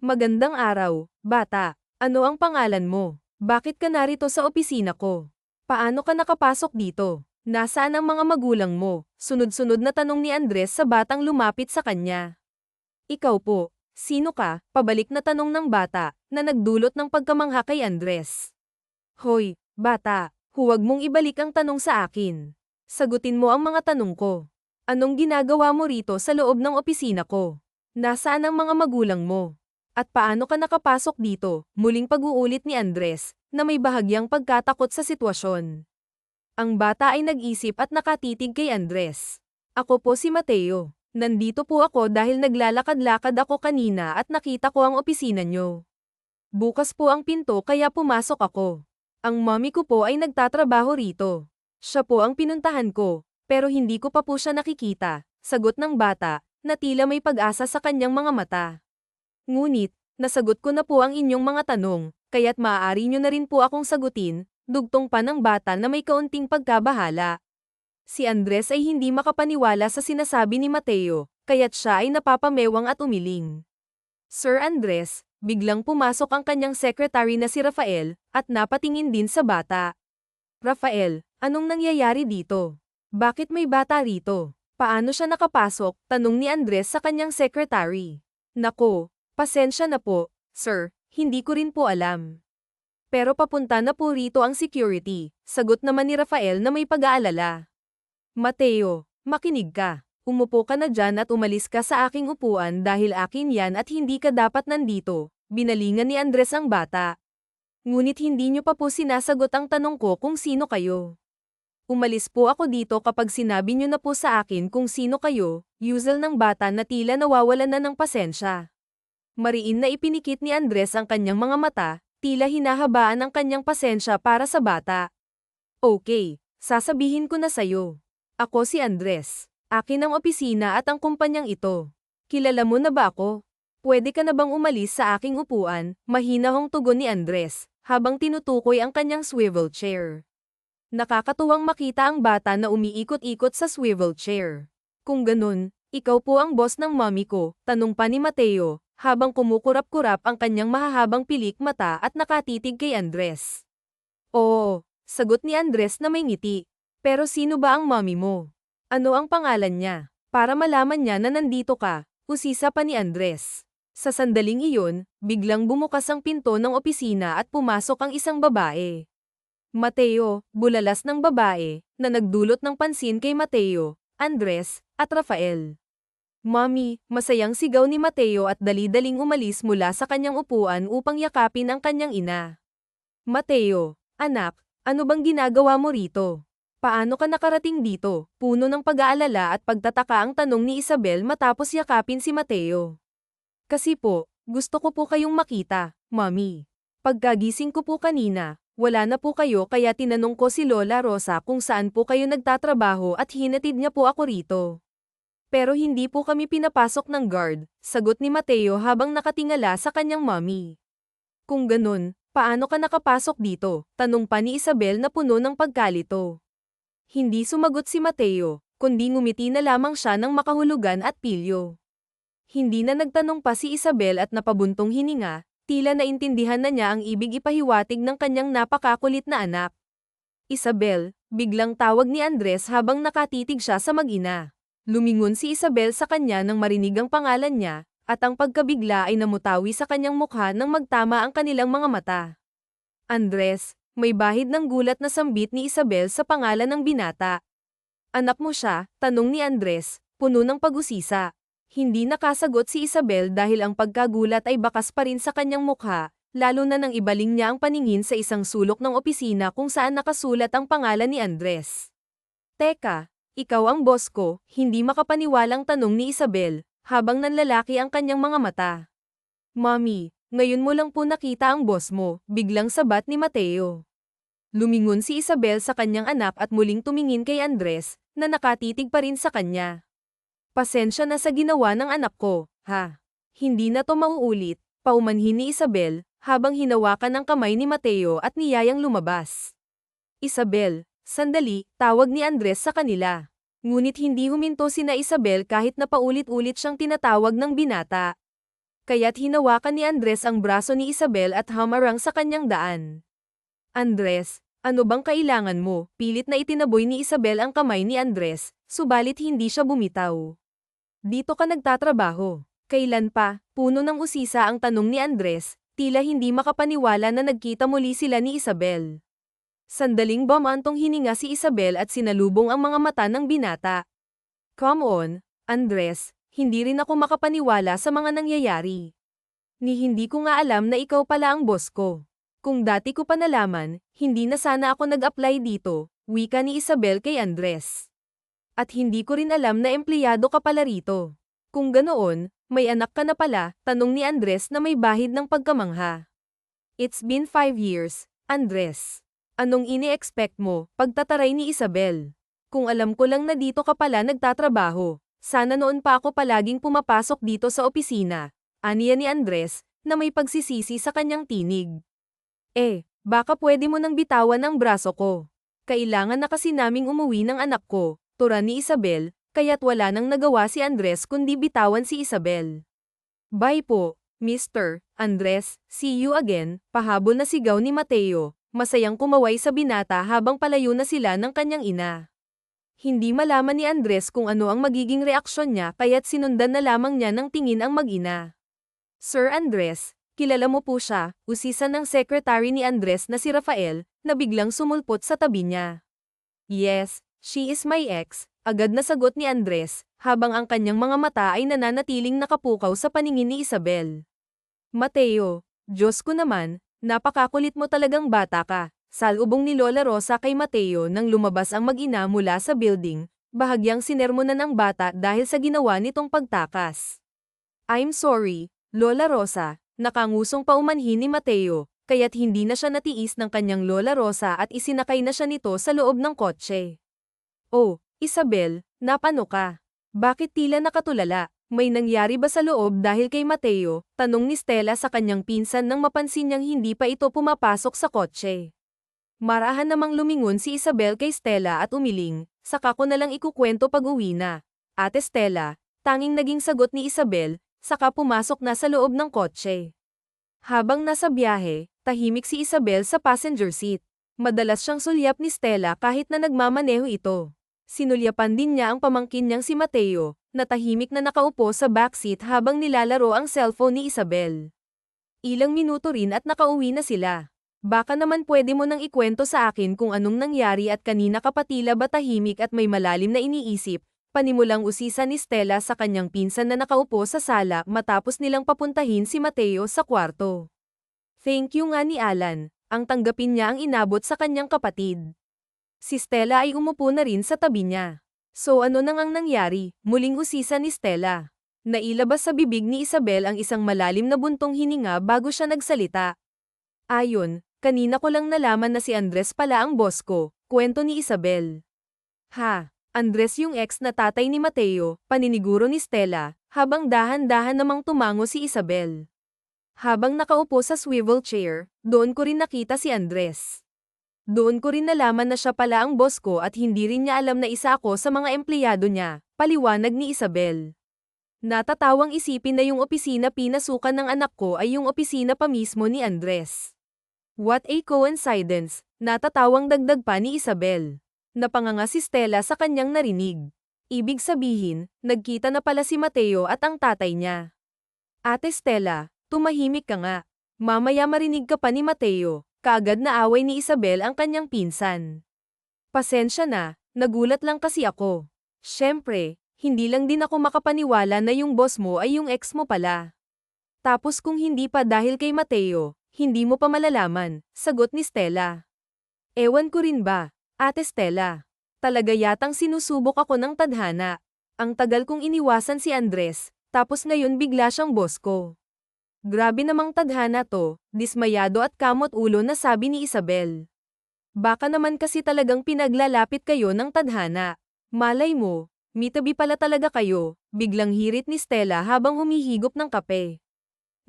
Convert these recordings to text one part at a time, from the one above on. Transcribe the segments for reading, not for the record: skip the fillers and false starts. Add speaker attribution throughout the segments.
Speaker 1: Magandang araw, bata. Ano ang pangalan mo? Bakit ka narito sa opisina ko? Paano ka nakapasok dito? Nasaan ang mga magulang mo? Sunod-sunod na tanong ni Andres sa batang lumapit sa kanya. Ikaw po, sino ka? Pabalik na tanong ng bata, na nagdulot ng pagkamangha kay Andres. Hoy, bata, huwag mong ibalik ang tanong sa akin. Sagutin mo ang mga tanong ko. Anong ginagawa mo rito sa loob ng opisina ko? Nasaan ang mga magulang mo? At paano ka nakapasok dito? Muling pag-uulit ni Andres, na may bahagyang pagkatakot sa sitwasyon. Ang bata ay nag-isip at nakatitig kay Andres. Ako po si Mateo. Nandito po ako dahil naglalakad-lakad ako kanina at nakita ko ang opisina nyo. Bukas po ang pinto kaya pumasok ako. Ang mommy ko po ay nagtatrabaho rito. Siya po ang pinuntahan ko, pero hindi ko pa po siya nakikita, sagot ng bata, na tila may pag-asa sa kanyang mga mata. Ngunit, nasagot ko na po ang inyong mga tanong, kaya't maaari nyo na rin po akong sagutin, dugtong pa ng bata na may kaunting pagkabahala. Si Andres ay hindi makapaniwala sa sinasabi ni Mateo, kaya't siya ay napapamewang at umiling. Sir Andres, biglang pumasok ang kanyang secretary na si Rafael, at napatingin din sa bata. Rafael, anong nangyayari dito? Bakit may bata rito? Paano siya nakapasok? Tanong ni Andres sa kanyang secretary. Nako, pasensya na po, sir, hindi ko rin po alam. Pero papunta na po rito ang security, sagot naman ni Rafael na may pag-aalala. Mateo, makinig ka. Umupo ka na dyan at umalis ka sa aking upuan dahil akin yan at hindi ka dapat nandito, binalingan ni Andres ang bata. Ngunit hindi nyo pa po sinasagot ang tanong ko kung sino kayo. Umalis po ako dito kapag sinabi nyo na po sa akin kung sino kayo, usual ng bata na tila nawawalan na ng pasensya. Mariin na ipinikit ni Andres ang kanyang mga mata, tila hinahabaan ang kanyang pasensya para sa bata. Okay, sasabihin ko na sayo. Ako si Andres. Akin ang opisina at ang kumpanyang ito. Kilala mo na ba ako? Pwede ka na bang umalis sa aking upuan? Mahinahong tugon ni Andres, habang tinutukoy ang kanyang swivel chair. Nakakatuwang makita ang bata na umiikot-ikot sa swivel chair. Kung ganun, ikaw po ang boss ng mommy ko, tanong pa ni Mateo, habang kumukurap-kurap ang kanyang mahahabang pilik mata at nakatitig kay Andres. Oo, sagot ni Andres na may ngiti. Pero sino ba ang mommy mo? Ano ang pangalan niya? Para malaman niya na nandito ka, usisa pa ni Andres. Sa sandaling iyon, biglang bumukas ang pinto ng opisina at pumasok ang isang babae. Mateo, bulalas ng babae, na nagdulot ng pansin kay Mateo, Andres, at Rafael. Mommy, masayang sigaw ni Mateo at dali-daling umalis mula sa kanyang upuan upang yakapin ang kanyang ina. Mateo, anak, ano bang ginagawa mo rito? Paano ka nakarating dito? Puno ng pag-aalala at pagtataka ang tanong ni Isabel matapos yakapin si Mateo. Kasi po, gusto ko po kayong makita, Mommy. Pagkagising ko po kanina, wala na po kayo kaya tinanong ko si Lola Rosa kung saan po kayo nagtatrabaho at hinatid niya po ako rito. Pero hindi po kami pinapasok ng guard, sagot ni Mateo habang nakatingala sa kanyang mommy. Kung ganun, paano ka nakapasok dito? Tanong pa ni Isabel na puno ng pagkalito. Hindi sumagot si Mateo, kundi ngumiti na lamang siya ng makahulugan at pilyo. Hindi na nagtanong pa si Isabel at napabuntong hininga, tila naintindihan na niya ang ibig ipahiwatig ng kanyang napakakulit na anak. Isabel, biglang tawag ni Andres habang nakatitig siya sa mag-ina. Lumingon si Isabel sa kanya nang marinig ang pangalan niya, at ang pagkabigla ay namutawi sa kanyang mukha nang magtama ang kanilang mga mata. Andres, may bahid ng gulat na sambit ni Isabel sa pangalan ng binata. Anak mo siya, tanong ni Andres, puno ng pag-usisa. Hindi nakasagot si Isabel dahil ang pagkagulat ay bakas pa rin sa kanyang mukha, lalo na nang ibaling niya ang paningin sa isang sulok ng opisina kung saan nakasulat ang pangalan ni Andres. Teka, ikaw ang boss ko, hindi makapaniwalang tanong ni Isabel, habang nanlalaki ang kanyang mga mata. Mommy, ngayon mo lang po nakita ang boss mo, biglang sabat ni Mateo. Lumingon si Isabel sa kanyang anak at muling tumingin kay Andres, na nakatitig pa rin sa kanya. Pasensya na sa ginawa ng anak ko, ha? Hindi na to mauulit, paumanhin ni Isabel, habang hinawakan ang kamay ni Mateo at niyayang lumabas. Isabel, sandali, tawag ni Andres sa kanila. Ngunit hindi huminto sina Isabel kahit na paulit-ulit siyang tinatawag ng binata. kaya't hinawakan ni Andres ang braso ni Isabel at hamarang sa kanyang daan. Andres, ano bang kailangan mo? Pilit na itinaboy ni Isabel ang kamay ni Andres, subalit hindi siya bumitaw. Dito ka nagtatrabaho. Kailan pa? Puno ng usisa ang tanong ni Andres, tila hindi makapaniwala na nagkita muli sila ni Isabel. Sandaling bumantong hininga si Isabel at sinalubong ang mga mata ng binata. Come on, Andres, hindi rin ako makapaniwala sa mga nangyayari. Hindi ko nga alam na ikaw pala ang boss ko. Kung dati ko pa nalaman, hindi na sana ako nag-apply dito, wika ni Isabel kay Andres. At hindi ko rin alam na empleyado ka pala rito. Kung ganoon, may anak ka na pala, tanong ni Andres na may bahid ng pagkamangha. It's been 5 years, Andres. Anong ini-expect mo? Pagtataray ni Isabel. Kung alam ko lang na dito ka pala nagtatrabaho, sana noon pa ako palaging pumapasok dito sa opisina. Aniya ni Andres, na may pagsisisi sa kanyang tinig. Baka pwede mo nang bitawan ang braso ko. Kailangan na kasi naming umuwi ng anak ko, tura ni Isabel, kaya't wala nang nagawa si Andres kundi bitawan si Isabel. Bye po, Mr. Andres, see you again, pahabol na sigaw ni Mateo, masayang kumaway sa binata habang palayo na sila ng kanyang ina. Hindi malaman ni Andres kung ano ang magiging reaksyon niya kaya't sinundan na lamang niya ng tingin ang mag-ina. Sir Andres, kilala mo po siya, usisan ng secretary ni Andres na si Rafael, na biglang sumulpot sa tabi niya. Yes, she is my ex, agad na sagot ni Andres, habang ang kanyang mga mata ay nananatiling nakapukaw sa paningin ni Isabel. Mateo, Diyos ko naman, napakakulit mo talagang bata ka, salubong ni Lola Rosa kay Mateo nang lumabas ang mag-ina mula sa building, bahagyang sinermonan ang bata dahil sa ginawa nitong pagtakas. I'm sorry, Lola Rosa, nakangusong paumanhin ni Mateo, kaya't hindi na siya natiis ng kanyang Lola Rosa at isinakay na siya nito sa loob ng kotse. Oh, Isabel, napano ka? Bakit tila nakatulala? May nangyari ba sa loob dahil kay Mateo? Tanong ni Stella sa kanyang pinsan nang mapansin niyang hindi pa ito pumapasok sa kotse. Marahan namang lumingon si Isabel kay Stella at umiling, saka ko na lang ikukwento pag-uwi na. Ate Stella, tanging naging sagot ni Isabel, saka pumasok na sa loob ng kotse. Habang nasa biyahe, tahimik si Isabel sa passenger seat. Madalas siyang sulyap ni Stella kahit na nagmamaneho ito. Sinulyapan din niya ang pamangkin niyang si Mateo, na tahimik na nakaupo sa backseat habang nilalaro ang cellphone ni Isabel. Ilang minuto rin at nakauwi na sila. Baka naman pwede mo nang ikwento sa akin kung anong nangyari at kanina ka pa tila ba tahimik at may malalim na iniisip, panimulang usisa ni Stella sa kanyang pinsan na nakaupo sa sala matapos nilang papuntahin si Mateo sa kwarto. Thank you nga ni Alan, ang tanggapin niya ang inabot sa kanyang kapatid. Si Stella ay umupo na rin sa tabi niya. So ano nang ang nangyari? Muling usisa ni Stella. Nailabas sa bibig ni Isabel ang isang malalim na buntong hininga bago siya nagsalita. Ayon, kanina ko lang nalaman na si Andres pala ang boss ko, kwento ni Isabel. Ha, Andres yung ex na tatay ni Mateo, paniniguro ni Stella, habang dahan-dahan namang tumango si Isabel. Habang nakaupo sa swivel chair, doon ko rin nakita si Andres. Doon ko rin nalaman na siya pala ang boss ko at hindi rin niya alam na isa ako sa mga empleyado niya, paliwanag ni Isabel. Natatawang isipin na yung opisina pinasukan ng anak ko ay yung opisina pa mismo ni Andres. What a coincidence, natatawang dagdag pa ni Isabel. Napanganga si Stella sa kanyang narinig. Ibig sabihin, nagkita na pala si Mateo at ang tatay niya. Ate Stella, tumahimik ka nga. Mamaya marinig ka pa ni Mateo. Kaagad na away ni Isabel ang kanyang pinsan. Pasensya na, nagulat lang kasi ako. Siyempre, hindi lang din ako makapaniwala na yung boss mo ay yung ex mo pala. Tapos kung hindi pa dahil kay Mateo, hindi mo pa malalaman, sagot ni Stella. Ewan ko rin ba, Ate Stella. Talaga yatang sinusubok ako ng tadhana. Ang tagal kong iniwasan si Andres, tapos ngayon bigla siyang boss ko. Grabe namang tadhana to, dismayado at kamot ulo na sabi ni Isabel. Baka naman kasi talagang pinaglalapit kayo ng tadhana. Malay mo, mitabi pala talaga kayo, biglang hirit ni Stella habang humihigop ng kape.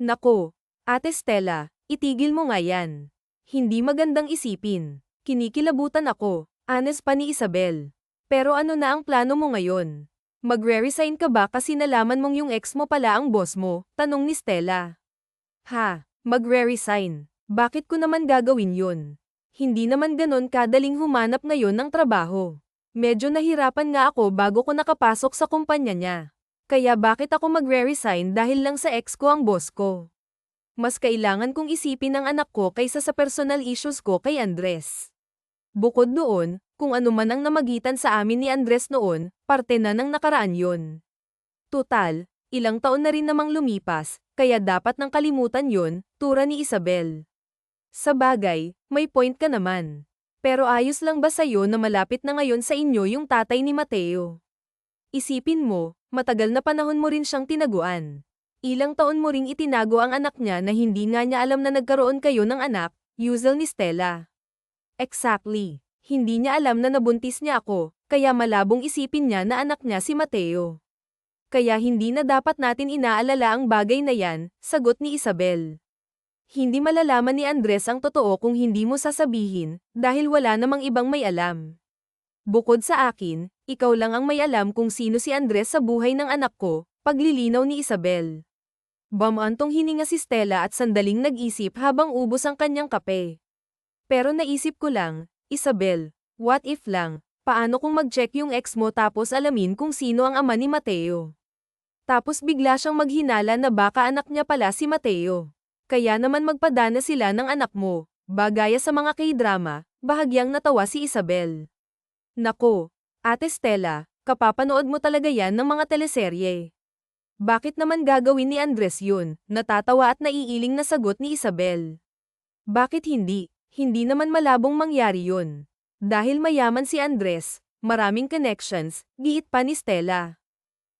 Speaker 1: Nako, Ate Stella, itigil mo nga yan. Hindi magandang isipin. Kinikilabutan ako, honest pa ni Isabel. Pero ano na ang plano mo ngayon? Magre-resign ka ba kasi nalaman mong yung ex mo pala ang boss mo? Tanong ni Stella. Ha, magre-resign. Bakit ko naman gagawin yun? Hindi naman ganon kadaling humanap ngayon ng trabaho. Medyo nahirapan nga ako bago ko nakapasok sa kumpanya niya. Kaya bakit ako magre-resign dahil lang sa ex ko ang boss ko? Mas kailangan kong isipin ang anak ko kaysa sa personal issues ko kay Andres. Bukod doon, kung ano man ang namagitan sa amin ni Andres noon, parte na ng nakaraan yun. Tutal, ilang taon na rin namang lumipas, kaya dapat nang kalimutan yun, tura ni Isabel. Sa bagay, may point ka naman. Pero ayos lang ba sa'yo na malapit na ngayon sa inyo yung tatay ni Mateo? Isipin mo, matagal na panahon mo rin siyang tinaguan. Ilang taon mo ring itinago ang anak niya na hindi nga niya alam na nagkaroon kayo ng anak, Yuzel ni Stella. Exactly. Hindi niya alam na nabuntis niya ako, kaya malabong isipin niya na anak niya si Mateo. Kaya hindi na dapat natin inaalala ang bagay na yan, sagot ni Isabel. Hindi malalaman ni Andres ang totoo kung hindi mo sasabihin, dahil wala namang ibang may alam. Bukod sa akin, ikaw lang ang may alam kung sino si Andres sa buhay ng anak ko, paglilinaw ni Isabel. Bamantong hininga si Stella at sandaling nag-isip habang ubos ang kanyang kape. Pero naisip ko lang, Isabel, what if lang, paano kung mag-check yung ex mo tapos alamin kung sino ang ama ni Mateo? Tapos bigla siyang maghinala na baka anak niya pala si Mateo. Kaya naman magpadana sila ng anak mo, bagaya sa mga K-drama, bahagyang natawa si Isabel. Nako, Ate Stella, kapapanood mo talaga yan ng mga teleserye. Bakit naman gagawin ni Andres yun? Natatawa at naiiling na sagot ni Isabel. Bakit hindi? Hindi naman malabong mangyari yun. Dahil mayaman si Andres, maraming connections, giit pa ni Stella.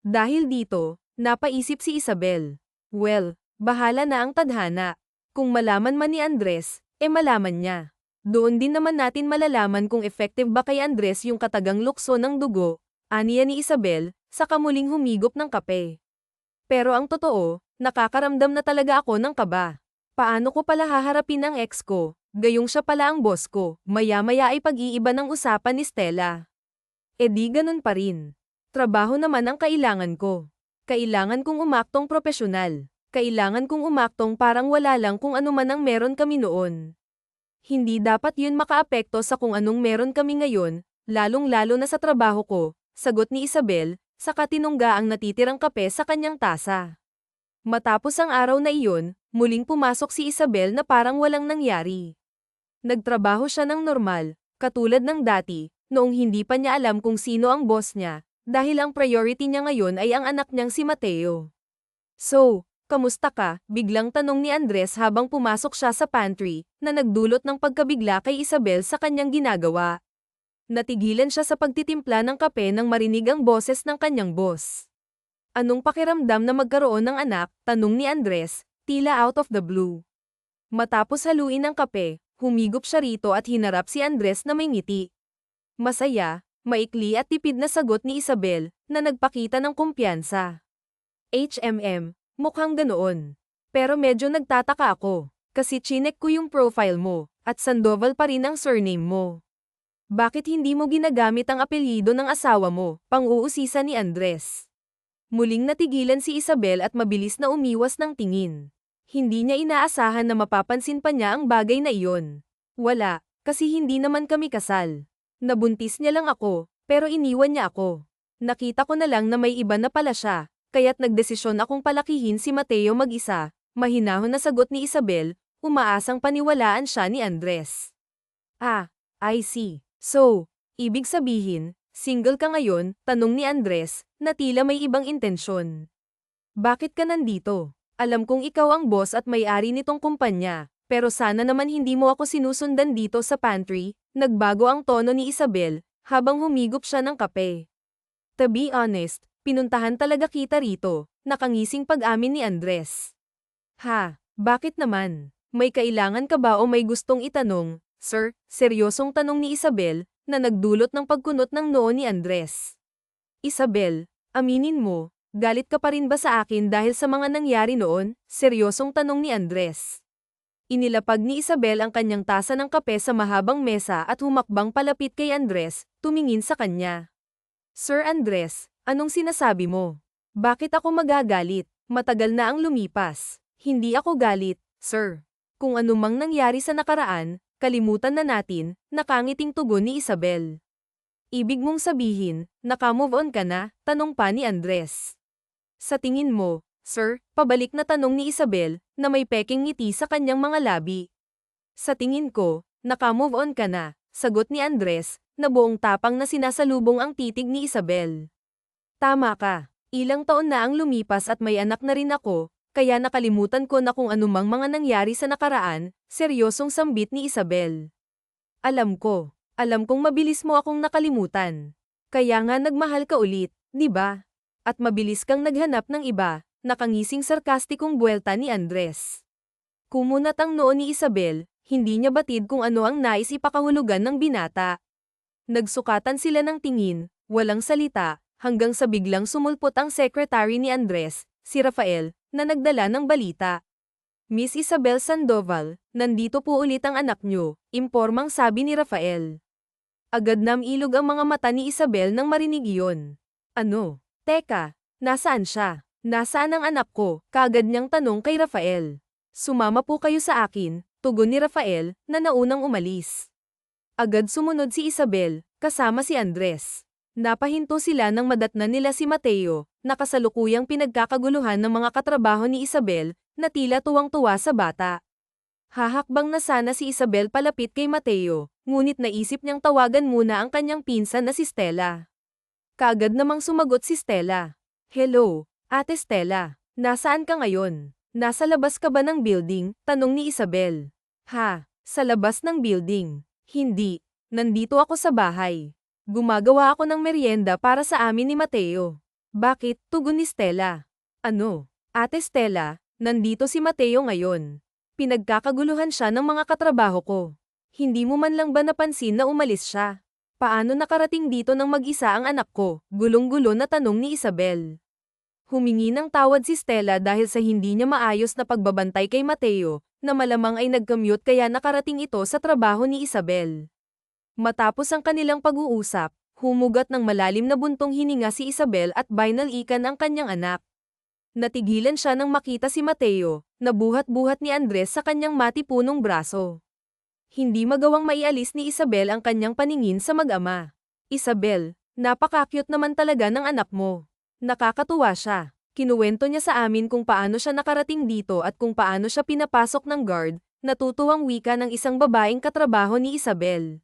Speaker 1: Dahil dito, napaisip si Isabel. Well, bahala na ang tadhana. Kung malaman man ni Andres, malaman niya. Doon din naman natin malalaman kung effective ba kay Andres yung katagang lukso ng dugo, aniya ni Isabel, sa kamuling humigop ng kape. Pero ang totoo, nakakaramdam na talaga ako ng kaba. Paano ko pala haharapin ang ex ko? Gayong siya pala ang boss ko, maya-maya ay pag-iiba ng usapan ni Stella. Di ganun pa rin. Trabaho naman ang kailangan ko. Kailangan kong umaktong propesyonal. Kailangan kong umaktong parang wala lang kung ano man ang meron kami noon. Hindi dapat yun makaapekto sa kung anong meron kami ngayon, lalong-lalo na sa trabaho ko, sagot ni Isabel, saka tinungga ang natitirang kape sa kanyang tasa. Matapos ang araw na iyon, muling pumasok si Isabel na parang walang nangyari. Nagtrabaho siya ng normal, katulad ng dati, noong hindi pa niya alam kung sino ang boss niya, dahil ang priority niya ngayon ay ang anak niyang si Mateo. So, kamusta ka? Biglang tanong ni Andres habang pumasok siya sa pantry, na nagdulot ng pagkabigla kay Isabel sa kanyang ginagawa. Natigilan siya sa pagtitimpla ng kape nang marinig ang boses ng kanyang boss. Anong pakiramdam na magkaroon ng anak? Tanong ni Andres, tila out of the blue. Matapos haluin ang kape, humigop siya rito at hinarap si Andres na may ngiti. Masaya, maikli at tipid na sagot ni Isabel, na nagpakita ng kumpiyansa. Mukhang ganoon. Pero medyo nagtataka ako, kasi chinek ko yung profile mo, at Sandoval pa rin ang surname mo. Bakit hindi mo ginagamit ang apelyido ng asawa mo? Pang-uusisa ni Andres. Muling natigilan si Isabel at mabilis na umiwas ng tingin. Hindi niya inaasahan na mapapansin pa niya ang bagay na iyon. Wala, kasi hindi naman kami kasal. Nabuntis niya lang ako, pero iniwan niya ako. Nakita ko na lang na may iba na pala siya, kaya't nagdesisyon akong palakihin si Mateo mag-isa, mahinahon na sagot ni Isabel, umaasang paniwalaan siya ni Andres. I see. So, ibig sabihin, single ka ngayon? Tanong ni Andres, na tila may ibang intensyon. Bakit ka nandito? Alam kong ikaw ang boss at may-ari nitong kumpanya, pero sana naman hindi mo ako sinusundan dito sa pantry, nagbago ang tono ni Isabel, habang humigop siya ng kape. To be honest, pinuntahan talaga kita rito, nakangising pag-amin ni Andres. Bakit naman? May kailangan ka ba o may gustong itanong, sir? Seryosong tanong ni Isabel, na nagdulot ng pagkunot ng noo ni Andres. Isabel, aminin mo, galit ka pa rin ba sa akin dahil sa mga nangyari noon? Seryosong tanong ni Andres. Inilapag ni Isabel ang kanyang tasa ng kape sa mahabang mesa at humakbang palapit kay Andres, tumingin sa kanya. Sir Andres, Anong sinasabi mo? Bakit ako magagalit? Matagal na ang lumipas. Hindi ako galit, sir. Kung anumang nangyari sa nakaraan, kalimutan na natin, nakangiting tugon ni Isabel. Ibig mong sabihin, naka-move on ka na, tanong pa ni Andres. Sa tingin mo, sir, pabalik na tanong ni Isabel, na may peking ngiti sa kanyang mga labi. Sa tingin ko, naka-move on ka na, sagot ni Andres, na buong tapang na sinasalubong ang titig ni Isabel. Tama ka, ilang taon na ang lumipas at may anak na rin ako, kaya nakalimutan ko na kung anumang mga nangyari sa nakaraan, seryosong sambit ni Isabel. Alam kong mabilis mo akong nakalimutan. Kaya nga nagmahal ka ulit, di ba? At mabilis kang naghanap ng iba, nakangising sarkastikong buwelta ni Andres. Kumunat ang noo ni Isabel, hindi niya batid kung ano ang nais ipakahulugan ng binata. Nagsukatan sila ng tingin, walang salita, hanggang sa biglang sumulpot ang secretary ni Andres, si Rafael, na nagdala ng balita. Miss Isabel Sandoval, nandito po ulit ang anak niyo, impormang sabi ni Rafael. Agad namilog ang mga mata ni Isabel nang marinig iyon. Ano? Teka, nasaan siya? Nasaan ang anak ko? Kaagad niyang tanong kay Rafael. Sumama po kayo sa akin, tugon ni Rafael, na naunang umalis. Agad sumunod si Isabel, kasama si Andres. Napahinto sila nang madatnan nila si Mateo, na kasalukuyang pinagkakaguluhan ng mga katrabaho ni Isabel, na tila tuwang-tuwa sa bata. Hahakbang na sana si Isabel palapit kay Mateo, ngunit naisip niyang tawagan muna ang kanyang pinsan na si Stella. Kaagad namang sumagot si Stella. Hello, Ate Stella. Nasaan ka ngayon? Nasa labas ka ba ng building? Tanong ni Isabel. Ha, sa labas ng building? Hindi, nandito ako sa bahay. Gumagawa ako ng merienda para sa amin ni Mateo. Bakit? Tugon ni Stella. Ano? Ate Stella, nandito si Mateo ngayon. Pinagkakaguluhan siya ng mga katrabaho ko. Hindi mo man lang ba napansin na umalis siya? Paano nakarating dito ng mag-isa ang anak ko? Gulong-gulo na tanong ni Isabel. Humingi ng tawad si Stella dahil sa hindi niya maayos na pagbabantay kay Mateo, na malamang ay nag-commute kaya nakarating ito sa trabaho ni Isabel. Matapos ang kanilang pag-uusap, humugat ng malalim na buntong hininga si Isabel at binalikan ang kanyang anak. Natigilan siya nang makita si Mateo, na buhat-buhat ni Andres sa kanyang matipunong braso. Hindi magawang maialis ni Isabel ang kanyang paningin sa mag-ama. Isabel, napaka-cute naman talaga ng anak mo. Nakakatuwa siya. Kinuwento niya sa amin kung paano siya nakarating dito at kung paano siya pinapasok ng guard, natutuwang wika ng isang babaeng katrabaho ni Isabel.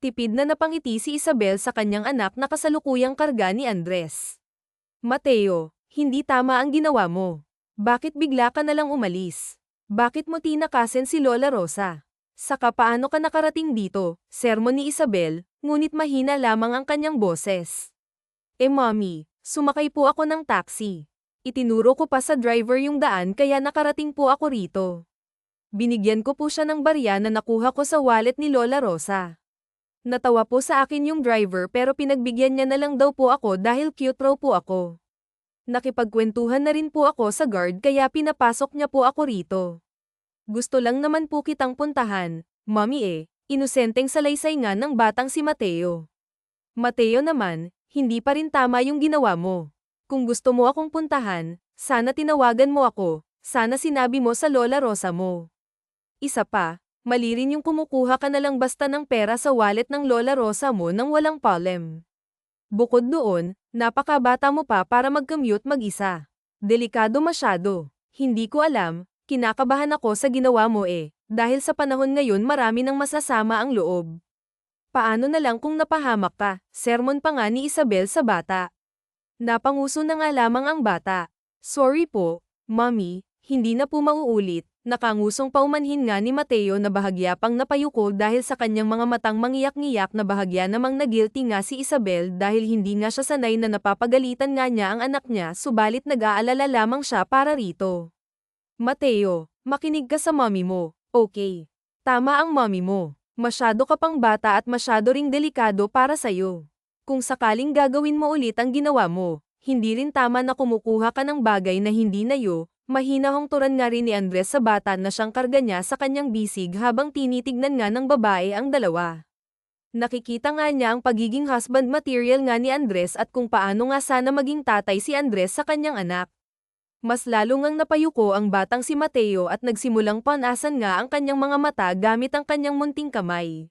Speaker 1: Tipid na napangiti si Isabel sa kanyang anak na kasalukuyang karga ni Andres. Mateo, hindi tama ang ginawa mo. Bakit bigla ka nalang umalis? Bakit mo tinakasin si Lola Rosa? Saka paano ka nakarating dito? Sermon ni Isabel, ngunit mahina lamang ang kanyang boses. Mommy, sumakay po ako ng taxi. Itinuro ko pa sa driver yung daan kaya nakarating po ako rito. Binigyan ko po siya ng barya na nakuha ko sa wallet ni Lola Rosa. Natawa po sa akin yung driver pero pinagbigyan niya na lang daw po ako dahil cute raw po ako. Nakipagkwentuhan na rin po ako sa guard kaya pinapasok niya po ako rito. Gusto lang naman po kitang puntahan, Mommy inosenteng salaysay nga ng batang si Mateo. Mateo naman, hindi pa rin tama yung ginawa mo. Kung gusto mo akong puntahan, sana tinawagan mo ako, sana sinabi mo sa Lola Rosa mo. Isa pa, mali rin yung kumukuha ka na lang basta ng pera sa wallet ng Lola Rosa mo nang walang palem. Bukod doon, napakabata mo pa para mag-commute mag-isa. Delikado masyado. Hindi ko alam, kinakabahan ako sa ginawa mo dahil sa panahon ngayon marami nang masasama ang loob. Paano na lang kung napahamak ka? Sermon pa nga ni Isabel sa bata. Napanguso na nga lamang ang bata. Sorry po, Mommy, hindi na po mauulit. Nakangusong paumanhin nga ni Mateo na bahagya pang napayuko dahil sa kanyang mga matang mangiyak-ngiyak na bahagya namang nagilty nga si Isabel dahil hindi nga siya sanay na napapagalitan nga niya ang anak niya subalit nag-aalala lamang siya para rito. Mateo, makinig ka sa mommy mo, okay? Tama ang mommy mo. Masyado ka pang bata at masyado ring delikado para sa'yo. Kung sakaling gagawin mo ulit ang ginawa mo, hindi rin tama na kumukuha ka ng bagay na hindi nayo. Mahinahong turan nga rin ni Andres sa bata na siyang karga niya sa kanyang bisig habang tinitignan nga ng babae ang dalawa. Nakikita nga niya ang pagiging husband material nga ni Andres at kung paano nga sana maging tatay si Andres sa kanyang anak. Mas lalo ngang napayuko ang batang si Mateo at nagsimulang panasan nga ang kanyang mga mata gamit ang kanyang munting kamay.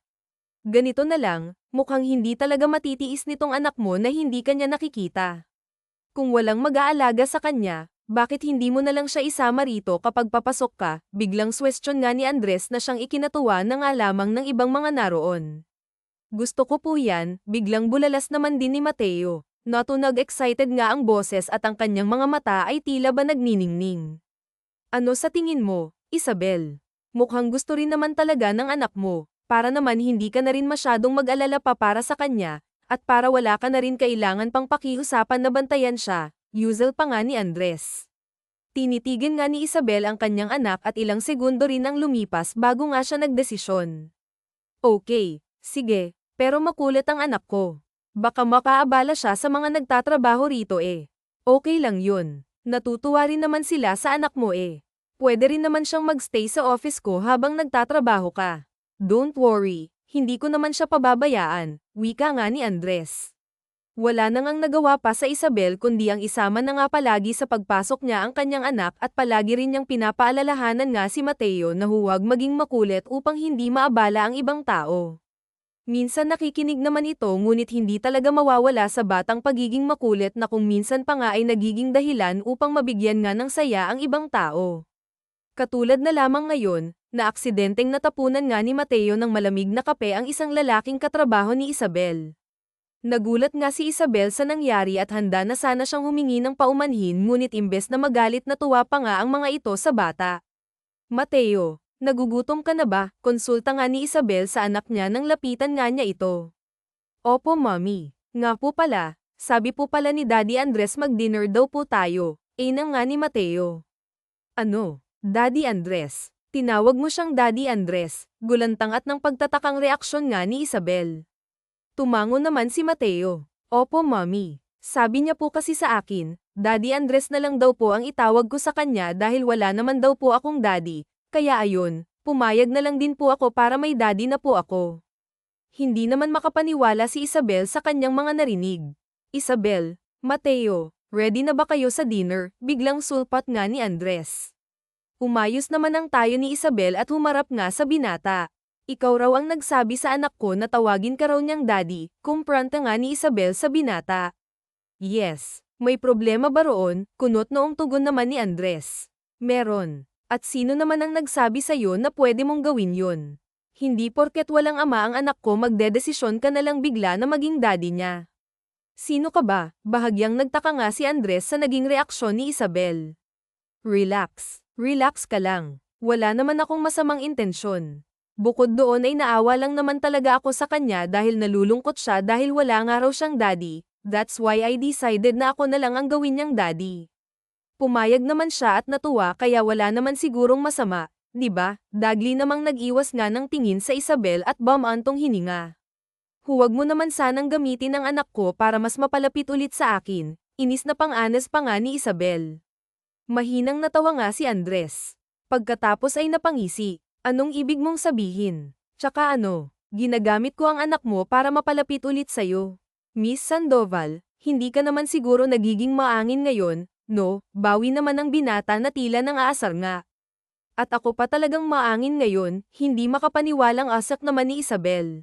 Speaker 1: Ganito na lang, mukhang hindi talaga matitiis nitong anak mo na hindi kanya nakikita. Kung walang mag-aalaga sa kanya, bakit hindi mo na lang siya isama rito kapag papasok ka? Biglang question nga ni Andres na siyang ikinatuwa na nga lamang ng ibang mga naroon. Gusto ko po yan, biglang bulalas naman din ni Mateo. Natunog excited nga ang boses at ang kanyang mga mata ay tila ba nagniningning. Ano sa tingin mo, Isabel? Mukhang gusto rin naman talaga ng anak mo, para naman hindi ka na rin masyadong mag-alala pa para sa kanya, at para wala ka na rin kailangan pang pakiusapan na bantayan siya, usual pa nga ni Andres. Tinitigan nga ni Isabel ang kanyang anak at ilang segundo rin ang lumipas bago nga siya nagdesisyon. Okay, sige. Pero makulit ang anak ko. Baka makaabala siya sa mga nagtatrabaho rito eh. Okay lang yun. Natutuwa rin naman sila sa anak mo eh. Pwede rin naman siyang magstay sa office ko habang nagtatrabaho ka. Don't worry, hindi ko naman siya pababayaan, wika nga ni Andres. Wala na ngang nagawa pa sa Isabel kundi ang isama na nga palagi sa pagpasok niya ang kanyang anak at palagi rin niyang pinapaalalahanan nga si Mateo na huwag maging makulit upang hindi maabala ang ibang tao. Minsan nakikinig naman ito ngunit hindi talaga mawawala sa batang pagiging makulit na kung minsan pa nga ay nagiging dahilan upang mabigyan nga ng saya ang ibang tao. Katulad na lamang ngayon, na aksidenteng natapunan nga ni Mateo ng malamig na kape ang isang lalaking katrabaho ni Isabel. Nagulat nga si Isabel sa nangyari at handa na sana siyang humingi ng paumanhin ngunit imbes na magalit na tuwa pa nga ang mga ito sa bata. Mateo, nagugutom ka na ba? Konsulta nga ni Isabel sa anak niya nang lapitan nga niya ito. Opo mommy. Nga po pala, sabi po pala ni Daddy Andres mag-dinner daw po tayo, nang nga ni Mateo. Ano? Daddy Andres? Tinawag mo siyang Daddy Andres, gulantang at ng pagtatakang reaksyon nga ni Isabel. Tumango naman si Mateo. Opo mommy. Sabi niya po kasi sa akin, Daddy Andres na lang daw po ang itawag ko sa kanya dahil wala naman daw po akong daddy. Kaya ayun, pumayag na lang din po ako para may daddy na po ako. Hindi naman makapaniwala si Isabel sa kanyang mga narinig. Isabel, Mateo, ready na ba kayo sa dinner? Biglang sulpat nga ni Andres. Umayos naman ang tayo ni Isabel at humarap nga sa binata. Ikaw raw ang nagsabi sa anak ko na tawagin ka raw niyang daddy, kumpranta nga ni Isabel sa binata. Yes, may problema ba roon? Kunot noong tugon naman ni Andres. Meron. At sino naman ang nagsabi sa'yo na pwede mong gawin yun? Hindi porket walang ama ang anak ko magdedesisyon ka na lang bigla na maging daddy niya. Sino ka ba? Bahagyang nagtaka nga si Andres sa naging reaksyon ni Isabel. Relax. Relax ka lang. Wala naman akong masamang intensyon. Bukod doon ay naawa lang naman talaga ako sa kanya dahil nalulungkot siya dahil wala nga raw siyang daddy. That's why I decided na ako na lang ang gawin niyang daddy. Pumayag naman siya at natuwa kaya wala naman sigurong masama, di ba? Dagli namang nag-iwas nga ng tingin sa Isabel at bumantong hininga. Huwag mo naman sanang gamitin ang anak ko para mas mapalapit ulit sa akin, inis na pang-anes pa nga ni Isabel. Mahinang natawa nga si Andres. Pagkatapos ay napangisi, anong ibig mong sabihin? Tsaka ano, ginagamit ko ang anak mo para mapalapit ulit sa'yo. Miss Sandoval, hindi ka naman siguro nagiging maangin ngayon, no? Bawi naman ang binata na tila nang aasar nga. At ako pa talagang maangin ngayon, hindi makapaniwalang asak naman ni Isabel.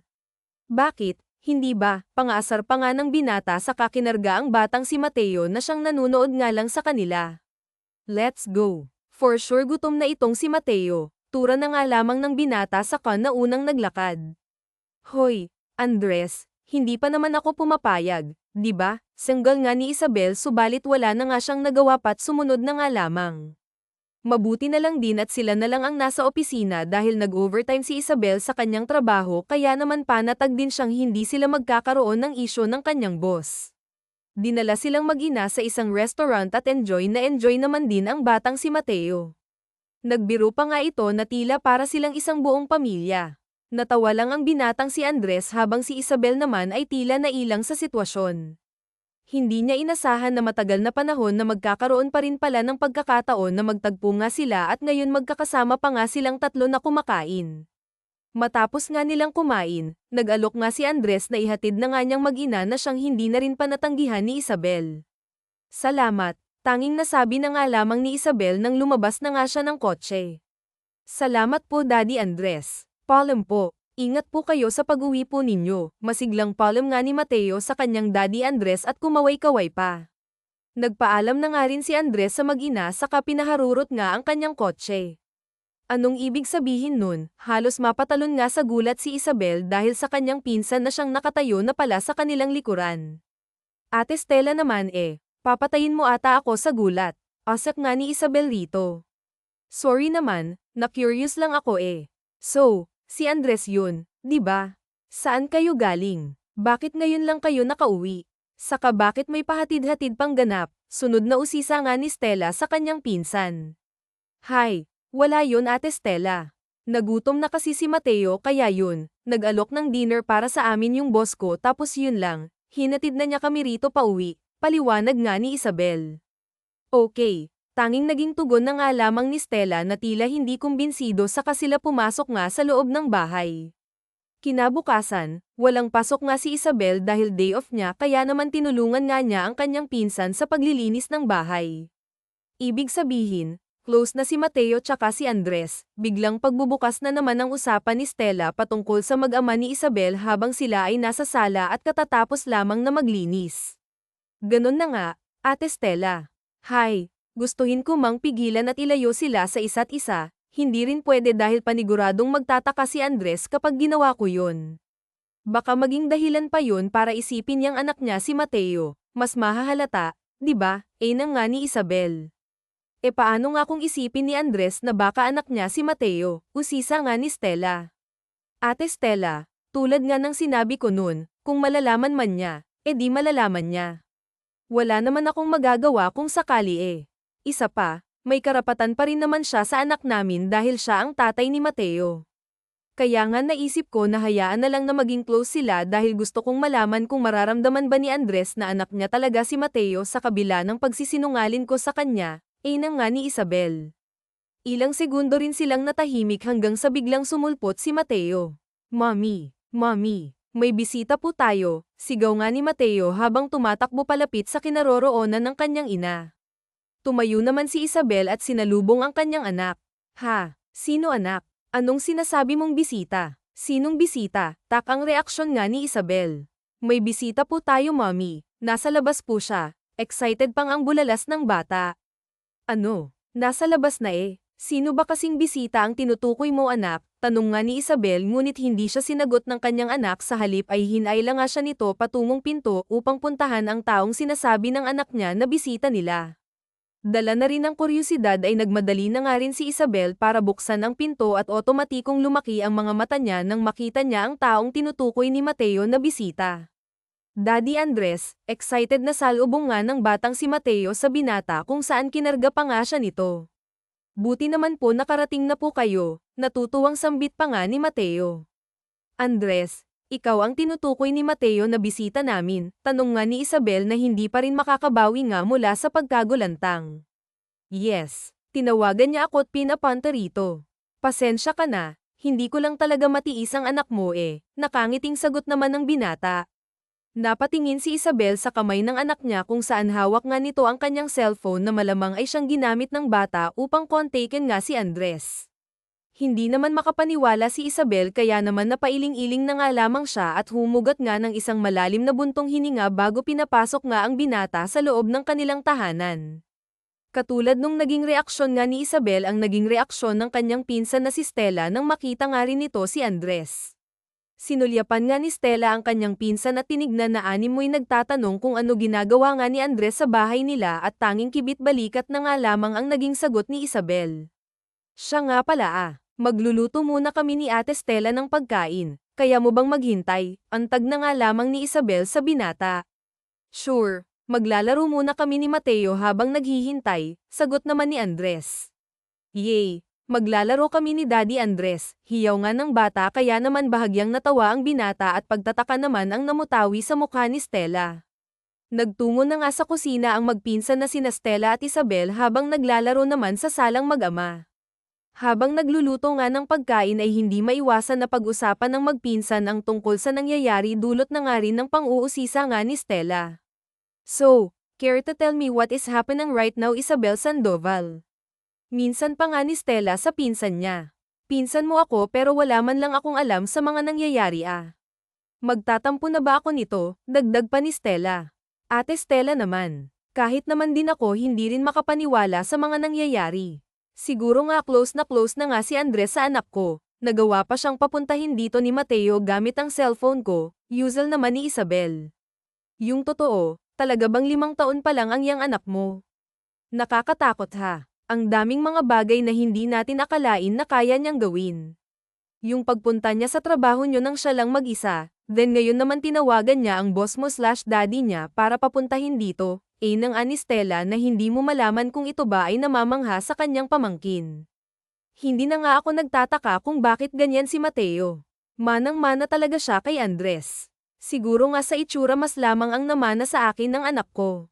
Speaker 1: Bakit? Hindi ba? Pangaasar pa nga ng binata sa kakinarga ang batang si Mateo na siyang nanunood nga lang sa kanila. Let's go. For sure gutom na itong si Mateo. Tura na nga lamang ng binata sa na unang naglakad. Hoy, Andres, hindi pa naman ako pumapayag, di ba? Sanggal nga ni Isabel subalit wala na nga siyang nagawa pa't sumunod na nga lamang. Mabuti na lang din at sila na lang ang nasa opisina dahil nag-overtime si Isabel sa kanyang trabaho kaya naman panatag din siyang hindi sila magkakaroon ng isyo ng kanyang boss. Dinala silang mag-ina sa isang restaurant at enjoy naman din ang batang si Mateo. Nagbiro pa nga ito na tila para silang isang buong pamilya. Natawa lang ang binatang si Andres habang si Isabel naman ay tila nailang sa sitwasyon. Hindi niya inasahan na matagal na panahon na magkakaroon pa rin pala ng pagkakataon na magtagpo nga sila at ngayon magkakasama pa nga silang tatlo na kumakain. Matapos nga nilang kumain, nag-alok nga si Andres na ihatid na nga niyang mag-ina na siyang hindi na rin panatanggihan ni Isabel. Salamat, tanging nasabi na nga lamang ni Isabel nang lumabas na nga siya ng kotse. Salamat po Daddy Andres. Paalam po. Ingat po kayo sa pag-uwi po ninyo. Masiglang paalam nga ni Mateo sa kanyang Daddy Andres at kumaway-kaway pa. Nagpaalam na nga rin si Andres sa mag-ina saka pinaharurot nga ang kanyang kotse. Anong ibig sabihin nun? Halos mapatalon nga sa gulat si Isabel dahil sa kanyang pinsan na siyang nakatayo na pala sa kanilang likuran. Ate Stella naman papatayin mo ata ako sa gulat. Asak nga ni Isabel rito. Sorry naman, na-curious lang ako So, si Andres yun, di ba? Saan kayo galing? Bakit ngayon lang kayo nakauwi? Saka bakit may pahatid-hatid pang ganap? Sunod na usisa nga ni Stella sa kanyang pinsan. Hay, wala yun Ate Stella. Nagutom na kasi si Mateo kaya yun, nag-alok ng dinner para sa amin yung boss ko tapos yun lang, hinatid na niya kami rito pauwi, paliwanag nga ni Isabel. Okay. Tanging naging tugon na nga lamang ni Stella na tila hindi kumbinsido saka sila pumasok nga sa loob ng bahay. Kinabukasan, walang pasok nga si Isabel dahil day off niya kaya naman tinulungan nga niya ang kanyang pinsan sa paglilinis ng bahay. Ibig sabihin, close na si Mateo tsaka si Andres, biglang pagbubukas na naman ang usapan ni Stella patungkol sa mag-ama ni Isabel habang sila ay nasa sala at katatapos lamang na maglinis. Ganon na nga, Ate Stella. Hay. Gustuhin ko mang pigilan at ilayo sila sa isa't isa, hindi rin pwede dahil paniguradong magtataka si Andres kapag ginawa ko yun. Baka maging dahilan pa yun para isipin niyang anak niya si Mateo, mas mahahalata, di ba? Nang nga ni Isabel. Paano nga kung isipin ni Andres na baka anak niya si Mateo, usisa nga ni Stella. Ate Stella, tulad nga ng sinabi ko nun, kung malalaman man niya, di malalaman niya. Wala naman akong magagawa kung sakali Isa pa, may karapatan pa rin naman siya sa anak namin dahil siya ang tatay ni Mateo. Kaya nga naisip ko na hayaan na lang na maging close sila dahil gusto kong malaman kung mararamdaman ba ni Andres na anak niya talaga si Mateo sa kabila ng pagsisinungaling ko sa kanya, nang nga ni Isabel. Ilang segundo rin silang natahimik hanggang sa biglang sumulpot si Mateo. Mommy, may bisita po tayo, sigaw nga ni Mateo habang tumatakbo palapit sa kinaroroonan ng kanyang ina. Tumayo naman si Isabel at sinalubong ang kanyang anak. Ha? Sino anak? Anong sinasabi mong bisita? Sinong bisita? Tak ang reaksyon nga ni Isabel. May bisita po tayo mommy. Nasa labas po siya. Excited pang ang bulalas ng bata. Ano? Nasa labas na Sino ba kasing bisita ang tinutukoy mo anak? Tanong nga ni Isabel ngunit hindi siya sinagot ng kanyang anak sa halip ay hinayla nga siya nito patungong pinto upang puntahan ang taong sinasabi ng anak niya na bisita nila. Dala na rin ng kuryosidad ay nagmadali na nga rin si Isabel para buksan ang pinto at otomatikong lumaki ang mga mata niya nang makita niya ang taong tinutukoy ni Mateo na bisita. Daddy Andres, excited na salubong nga ng batang si Mateo sa binata kung saan kinarga pa nga siya nito. Buti naman po nakarating na po kayo, natutuwang sambit pa nga ni Mateo. Andres, ikaw ang tinutukoy ni Mateo na bisita namin, tanong nga ni Isabel na hindi pa rin makakabawi nga mula sa pagkagulantang. Yes, tinawagan niya ako at pinapunta rito. Pasensya ka na, hindi ko lang talaga matiis ang anak mo nakangiting sagot naman ng binata. Napatingin si Isabel sa kamay ng anak niya kung saan hawak nga nito ang kanyang cellphone na malamang ay siyang ginamit ng bata upang kontakin nga si Andres. Hindi naman makapaniwala si Isabel kaya naman napailing-iling na nga lamang siya at humugat nga ng isang malalim na buntong hininga bago pinapasok nga ang binata sa loob ng kanilang tahanan. Katulad nung naging reaksyon nga ni Isabel ang naging reaksyon ng kanyang pinsan na si Stella nang makita nga rin nito si Andres. Sinulyapan nga ni Stella ang kanyang pinsan at tinignan na animoy nagtatanong kung ano ginagawa nga ni Andres sa bahay nila at tanging kibit-balikat na nga lamang ang naging sagot ni Isabel. Siya nga pala magluluto muna kami ni Ate Stella ng pagkain, kaya mo bang maghintay? Antag na nga lamang ni Isabel sa binata. Sure, maglalaro muna kami ni Mateo habang naghihintay, sagot naman ni Andres. Yay, maglalaro kami ni Daddy Andres, hiyaw nga ng bata kaya naman bahagyang natawa ang binata at pagtataka naman ang namutawi sa mukha ni Stella. Nagtungo na nga sa kusina ang magpinsan na sina Stella at Isabel habang naglalaro naman sa salang mag-ama. Habang nagluluto nga ng pagkain ay hindi maiwasan na pag-usapan ng magpinsan ang tungkol sa nangyayari dulot na nga rin ng pang-uusisa nga ni Stella. So, care to tell me what is happening right now, Isabel Sandoval? Minsan pa nga ni Stella sa pinsan niya. Pinsan mo ako pero wala man lang akong alam sa mga nangyayari ah. Magtatampo na ba ako nito? Dagdag pa ni Stella. Ate Stella naman. Kahit naman din ako hindi rin makapaniwala sa mga nangyayari. Siguro nga close na nga si Andres sa anak ko. Nagawa pa siyang papuntahin dito ni Mateo gamit ang cellphone ko, usual naman ni Isabel. Yung totoo, talaga bang 5 taon pa lang ang yang anak mo? Nakakatakot ha. Ang daming mga bagay na hindi natin akalain na kaya niyang gawin. Yung pagpunta niya sa trabaho niyo nang siya lang mag-isa, then ngayon naman tinawagan niya ang boss mo/daddy niya para papuntahin dito. Nang ani Stella na hindi mo malaman kung ito ba ay namamangha sa kanyang pamangkin. Hindi na nga ako nagtataka kung bakit ganyan si Mateo. Manang-mana talaga siya kay Andres. Siguro nga sa itsura mas lamang ang namana sa akin ng anak ko.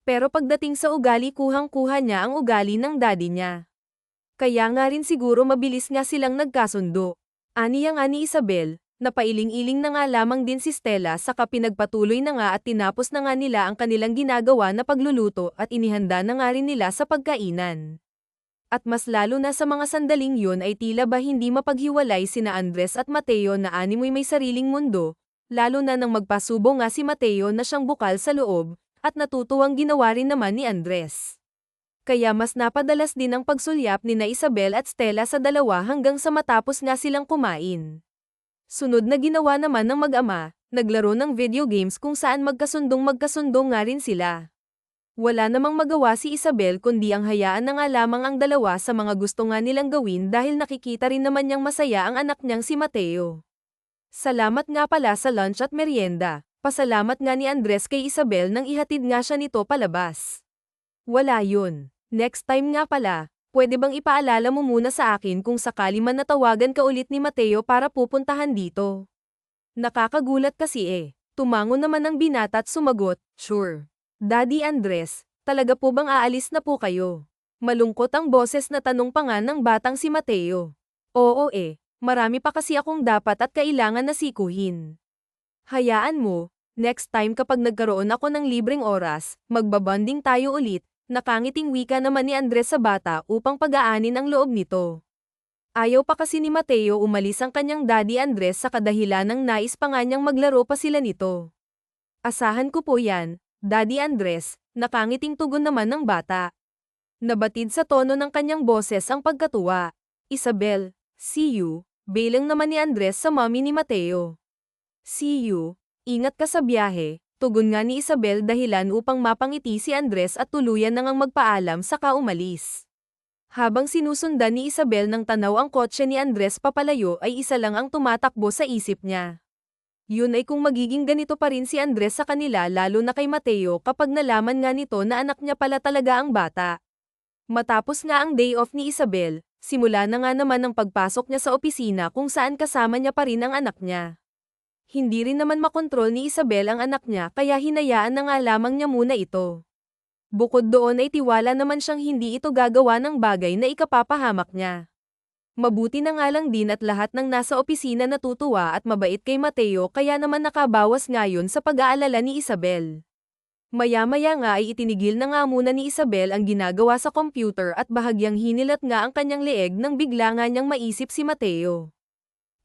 Speaker 1: Pero pagdating sa ugali kuhang-kuha niya ang ugali ng daddy niya. Kaya nga rin siguro mabilis nga silang nagkasundo. Aniya nga ni Isabel, napailing-iling na nga lamang din si Stella saka pinagpatuloy na nga at tinapos na nga nila ang kanilang ginagawa na pagluluto at inihanda na nga rin nila sa pagkainan. At mas lalo na sa mga sandaling yun ay tila ba hindi mapaghiwalay sina Andres at Mateo na animoy may sariling mundo, lalo na nang magpasubo nga si Mateo na siyang bukal sa loob, at natutuwang ginawa rin naman ni Andres. Kaya mas napadalas din ang pagsulyap ni na Isabel at Stella sa dalawa hanggang sa matapos nga silang kumain. Sunod na ginawa naman ng mag-ama, naglaro ng video games kung saan magkasundong nga rin sila. Wala namang magawa si Isabel kundi ang hayaan na nga lamang ang dalawa sa mga gusto nga nilang gawin dahil nakikita rin naman niyang masaya ang anak niyang si Mateo. Salamat nga pala sa lunch at merienda, pasalamat nga ni Andres kay Isabel nang ihatid nga siya nito palabas. Wala yun. Next time nga pala, pwede bang ipaalala mo muna sa akin kung sakali man natawagan ka ulit ni Mateo para pupuntahan dito? Nakakagulat kasi eh. Tumango naman ang binata at sumagot, sure. Daddy Andres, talaga po bang aalis na po kayo? Malungkot ang boses na tanong pa nga ng batang si Mateo. Oo eh, marami pa kasi akong dapat at kailangan na sikuhin. Hayaan mo, next time kapag nagkaroon ako ng libreng oras, magbabonding tayo ulit, nakangiting wika naman ni Andres sa bata upang pag-aanin ang loob nito. Ayaw pa kasi ni Mateo umalis ang kanyang daddy Andres sa kadahilan ng nais pa nga niyang maglaro pa sila nito. Asahan ko po yan, Daddy Andres, nakangiting tugon naman ng bata. Nabatid sa tono ng kanyang boses ang pagkatuwa. Isabel, see you, bilang naman ni Andres sa mommy ni Mateo. See you, ingat ka sa biyahe, tugon nga ni Isabel dahilan upang mapangiti si Andres at tuluyan na ngang magpaalam saka umalis. Habang sinusundan ni Isabel ng tanaw ang kotse ni Andres papalayo ay isa lang ang tumatakbo sa isip niya. Yun ay kung magiging ganito pa rin si Andres sa kanila lalo na kay Mateo kapag nalaman nga nito na anak niya pala talaga ang bata. Matapos nga ang day off ni Isabel, simula na nga naman ang pagpasok niya sa opisina kung saan kasama niya pa rin ang anak niya. Hindi rin naman makontrol ni Isabel ang anak niya kaya hinayaan na nga lamang niya muna ito. Bukod doon ay tiwala naman siyang hindi ito gagawa ng bagay na ikapapahamak niya. Mabuti na nga lang din at lahat ng nasa opisina natutuwa at mabait kay Mateo kaya naman nakabawas ngayon sa pag-aalala ni Isabel. Maya-maya nga ay itinigil na nga muna ni Isabel ang ginagawa sa computer at bahagyang hinilat nga ang kanyang leeg nang bigla nga niyang maisip si Mateo.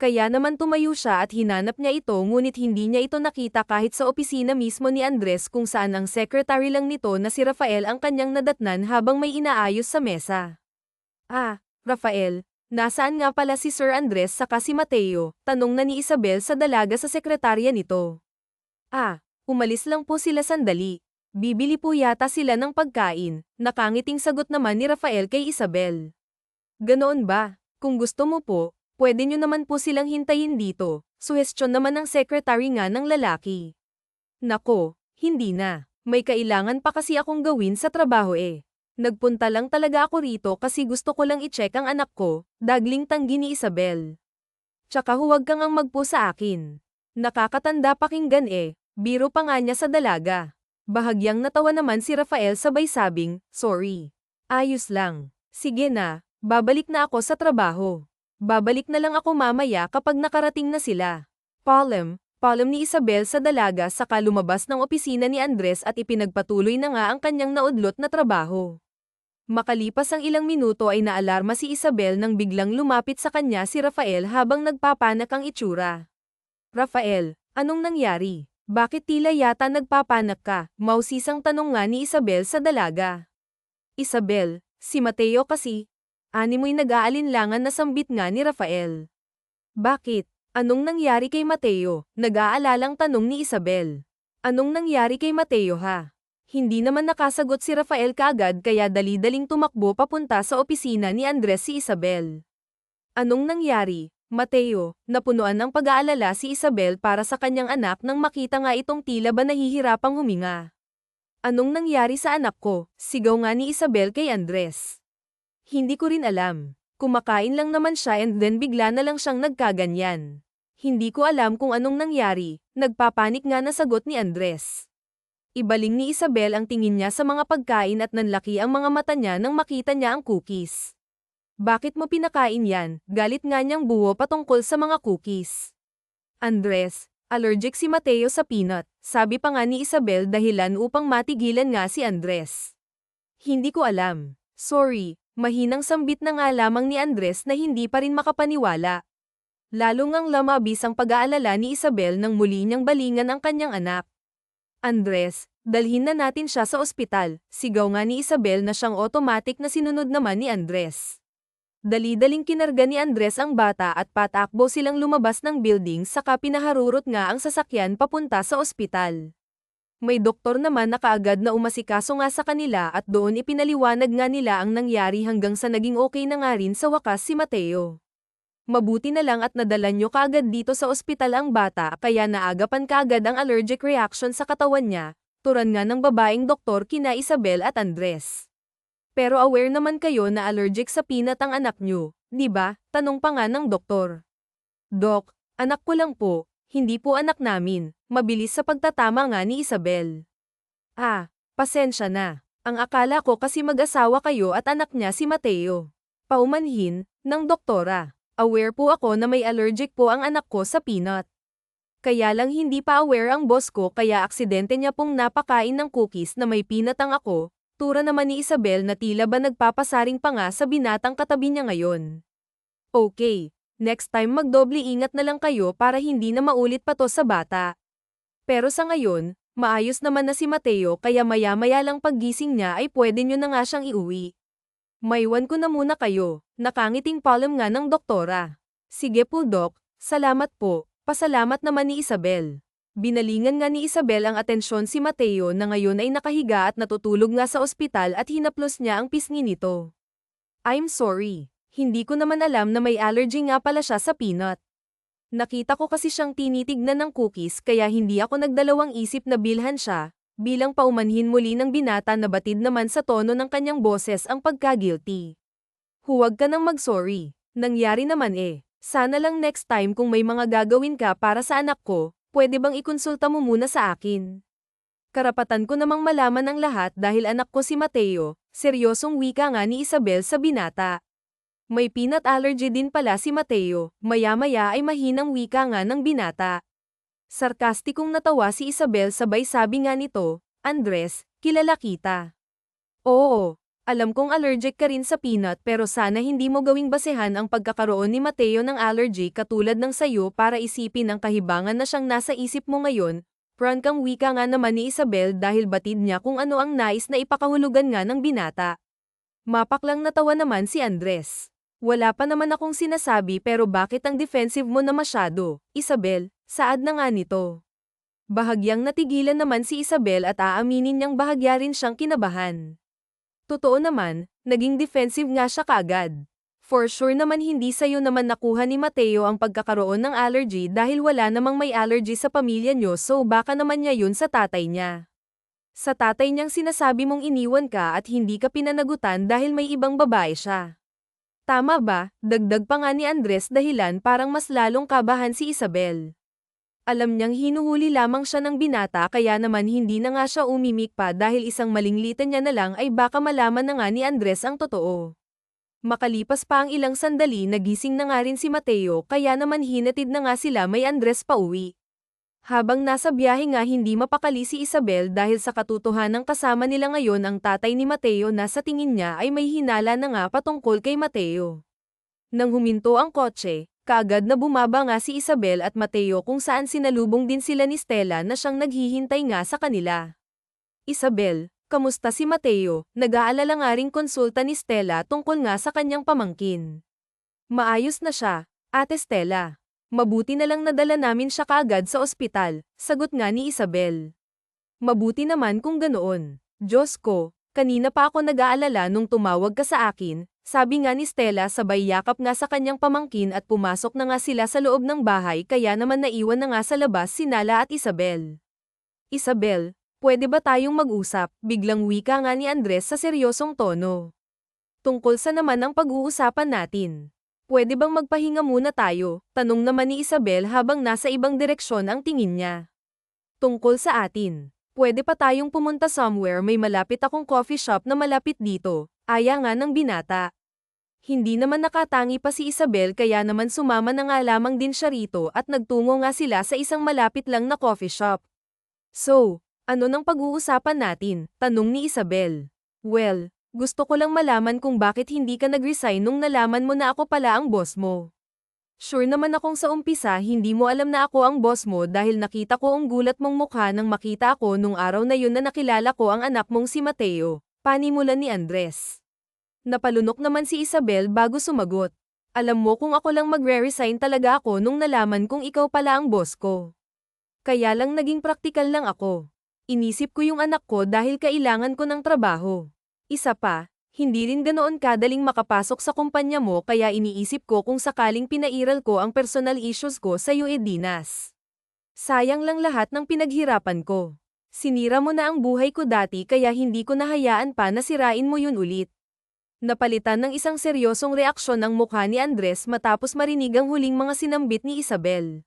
Speaker 1: Kaya naman tumayo siya at hinanap niya ito ngunit hindi niya ito nakita kahit sa opisina mismo ni Andres kung saan ang secretary lang nito na si Rafael ang kanyang nadatnan habang may inaayos sa mesa. Ah, Rafael. Nasaan nga pala si Sir Andres saka si Mateo? Tanong na ni Isabel sa dalaga sa sekretarya nito. Ah, umalis lang po sila sandali. Bibili po yata sila ng pagkain, nakangiting sagot naman ni Rafael kay Isabel. Ganoon ba? Kung gusto mo po, pwede nyo naman po silang hintayin dito, suhestyon naman ng secretary nga ng lalaki. Nako, hindi na. May kailangan pa kasi akong gawin sa trabaho eh. Nagpunta lang talaga ako rito kasi gusto ko lang i-check ang anak ko, dagling tanggi ni Isabel. Tsaka huwag kang ang magpo sa akin. Nakakatanda pakinggan eh, biro pa nga niya sa dalaga. Bahagyang natawa naman si Rafael sabay sabing, sorry. Ayos lang. Sige na, Babalik na ako sa trabaho. Babalik na lang ako mamaya kapag nakarating na sila. Palm ni Isabel sa dalaga saka lumabas ng opisina ni Andres at ipinagpatuloy na nga ang kanyang naudlot na trabaho. Makalipas ang ilang minuto ay naalarma si Isabel nang biglang lumapit sa kanya si Rafael habang nagpapanak ang itsura. Rafael, anong nangyari? Bakit tila yata nagpapanak ka? Mausisang tanong nga ni Isabel sa dalaga. Isabel, si Mateo kasi. Animoy nag-aalinlangan na sambit nga ni Rafael. Bakit? Anong nangyari kay Mateo? Nag-aalalang tanong ni Isabel. Anong nangyari kay Mateo ha? Hindi naman nakasagot si Rafael kaagad kaya dali-daling tumakbo papunta sa opisina ni Andres si Isabel. Anong nangyari? Mateo, napunuan ng pag-aalala si Isabel para sa kanyang anak nang makita nga itong tila ba nahihirapang huminga. Anong nangyari sa anak ko? Sigaw nga ni Isabel kay Andres. Hindi ko rin alam. Kumakain lang naman siya and then bigla na lang siyang nagkaganyan. Hindi ko alam kung anong nangyari, nagpapanik nga na sagot ni Andres. Ibaling ni Isabel ang tingin niya sa mga pagkain at nanlaki ang mga mata niya nang makita niya ang cookies. Bakit mo pinakain yan? Galit nga niyang buwo patungkol sa mga cookies. Andres, allergic si Mateo sa peanut, sabi pa nga ni Isabel dahilan upang matigilan nga si Andres. Hindi ko alam. Sorry, mahinang sambit na nga lamang ni Andres na hindi pa rin makapaniwala. Lalo ngang lumabis ang pag-aalala ni Isabel nang muli niyang balingan ang kanyang anak. Andres, dalhin na natin siya sa ospital, sigaw nga ni Isabel na siyang automatic na sinunod naman ni Andres. Dali-daling kinarga ni Andres ang bata at patakbo silang lumabas ng building saka pinaharurot nga ang sasakyan papunta sa ospital. May doktor naman na kaagad na umasikaso nga sa kanila at doon ipinaliwanag nga nila ang nangyari hanggang sa naging okay na nga rin sa wakas si Mateo. Mabuti na lang at nadala nyo kaagad dito sa ospital ang bata kaya naagapan kaagad ang allergic reaction sa katawan niya, turan nga ng babaeng doktor kina Isabel at Andres. Pero aware naman kayo na allergic sa peanut ang anak nyo, di ba? Tanong pa nga ng doktor. Dok, anak ko lang po, hindi po anak namin, mabilis sa pagtatama nga ni Isabel. Ah, pasensya na. Ang akala ko kasi mag-asawa kayo at anak niya si Mateo. Paumanhin, ng doktora. Aware po ako na may allergic po ang anak ko sa peanut. Kaya lang hindi pa aware ang boss ko kaya aksidente niya pong napakain ng cookies na may peanut ang ako, tura naman ni Isabel na tila ba nagpapasaring pa nga sa binatang katabi niya ngayon. Okay, next time magdoble ingat na lang kayo para hindi na maulit pa to sa bata. Pero sa ngayon, maayos naman na si Mateo kaya maya-maya lang paggising niya ay pwede nyo na nga siyang iuwi. Maiwan ko na muna kayo, nakangiting palm nga ng doktora. Sige po dok, salamat po, pasalamat naman ni Isabel. Binalingan nga ni Isabel ang atensyon si Mateo na ngayon ay nakahiga at natutulog nga sa ospital at hinaplos niya ang pisngi nito. I'm sorry, hindi ko naman alam na may allergy nga pala siya sa peanut. Nakita ko kasi siyang tinitignan ng cookies kaya hindi ako nagdalawang isip na bilhan siya. Bilang paumanhin muli ng binata na batid naman sa tono ng kanyang boses ang pagka-guilty. Huwag ka nang mag-sorry. Nangyari naman eh. Sana lang next time kung may mga gagawin ka para sa anak ko, pwede bang ikonsulta mo muna sa akin? Karapatan ko namang malaman ang lahat dahil anak ko si Mateo, seryosong wika nga ni Isabel sa binata. May peanut allergy din pala si Mateo, maya-maya ay mahinang wika nga ng binata. Sarkastikong natawa si Isabel sabay sabi nga nito, Andres, kilala kita. Oo, alam kong allergic ka rin sa peanut pero sana hindi mo gawing basehan ang pagkakaroon ni Mateo ng allergy katulad ng sayo para isipin ang kahibangan na siyang nasa isip mo ngayon. Prankang wika nga naman ni Isabel dahil batid niya kung ano ang nais na ipakahulugan nga ng binata. Mapaklang natawa naman si Andres. Wala pa naman akong sinasabi pero bakit ang defensive mo na masyado, Isabel, saad na nga nito. Bahagyang natigilan naman si Isabel at aaminin niyang bahagya rin siyang kinabahan. Totoo naman, naging defensive nga siya kaagad. For sure naman hindi sa'yo naman nakuha ni Mateo ang pagkakaroon ng allergy dahil wala namang may allergy sa pamilya niyo so baka naman niya yun sa tatay niya. Sa tatay niyang sinasabi mong iniwan ka at hindi ka pinanagutan dahil may ibang babae siya. Tama ba? Dagdag pa nga ni Andres dahilan parang mas lalong kabahan si Isabel. Alam niyang hinuhuli lamang siya ng binata kaya naman hindi na nga siya umimik pa dahil isang malinglitan niya na lang ay baka malaman na nga ni Andres ang totoo. Makalipas pa ang ilang sandali nagising na nga rin si Mateo kaya naman hinatid na nga sila may Andres pauwi. Habang nasa biyahe nga hindi mapakali si Isabel dahil sa katotohanang kasama nila ngayon ang tatay ni Mateo na sa tingin niya ay may hinala na nga patungkol kay Mateo. Nang huminto ang kotse, kaagad na bumaba nga si Isabel at Mateo kung saan sinalubong din sila ni Stella na siyang naghihintay nga sa kanila. Isabel, kamusta si Mateo? Nag-aalala nga ring konsulta ni Stella tungkol nga sa kanyang pamangkin. Maayos na siya, Ate Stella. Mabuti na lang nadala namin siya kaagad sa ospital, sagot nga ni Isabel. Mabuti naman kung ganoon. Diyos ko, kanina pa ako nag-aalala nung tumawag ka sa akin, sabi nga ni Stella sabay yakap nga sa kanyang pamangkin at pumasok na nga sila sa loob ng bahay kaya naman naiwan na nga sa labas si Nala at Isabel. Isabel, pwede ba tayong mag-usap? Biglang wika nga ni Andres sa seryosong tono. Tungkol sa naman ang pag-uusapan natin. Pwede bang magpahinga muna tayo? Tanong naman ni Isabel habang nasa ibang direksyon ang tingin niya. Tungkol sa atin. Pwede pa tayong pumunta somewhere may malapit akong coffee shop na malapit dito, aya nga ng binata. Hindi naman nakatangi pa si Isabel kaya naman sumama na nga lamang din siya rito at nagtungo nga sila sa isang malapit lang na coffee shop. So, ano nang pag-uusapan natin? Tanong ni Isabel. Well, gusto ko lang malaman kung bakit hindi ka nag-resign nung nalaman mo na ako pala ang boss mo. Sure naman akong sa umpisa hindi mo alam na ako ang boss mo dahil nakita ko ang gulat mong mukha nang makita ako nung araw na yun na nakilala ko ang anak mong si Mateo, panimulan ni Andres. Napalunok naman si Isabel bago sumagot. Alam mo kung ako lang magre-resign talaga ako nung nalaman kong ikaw pala ang boss ko. Kaya lang naging praktikal lang ako. Inisip ko yung anak ko dahil kailangan ko ng trabaho. Isa pa, hindi rin ganoon kadaling makapasok sa kumpanya mo kaya iniisip ko kung sakaling pinairal ko ang personal issues ko sa iyo Dinas. Sayang lang lahat ng pinaghirapan ko. Sinira mo na ang buhay ko dati kaya hindi ko nahayaan pa na sirain mo yun ulit. Napalitan ng isang seryosong reaksyon ang mukha ni Andres matapos marinig ang huling mga sinambit ni Isabel.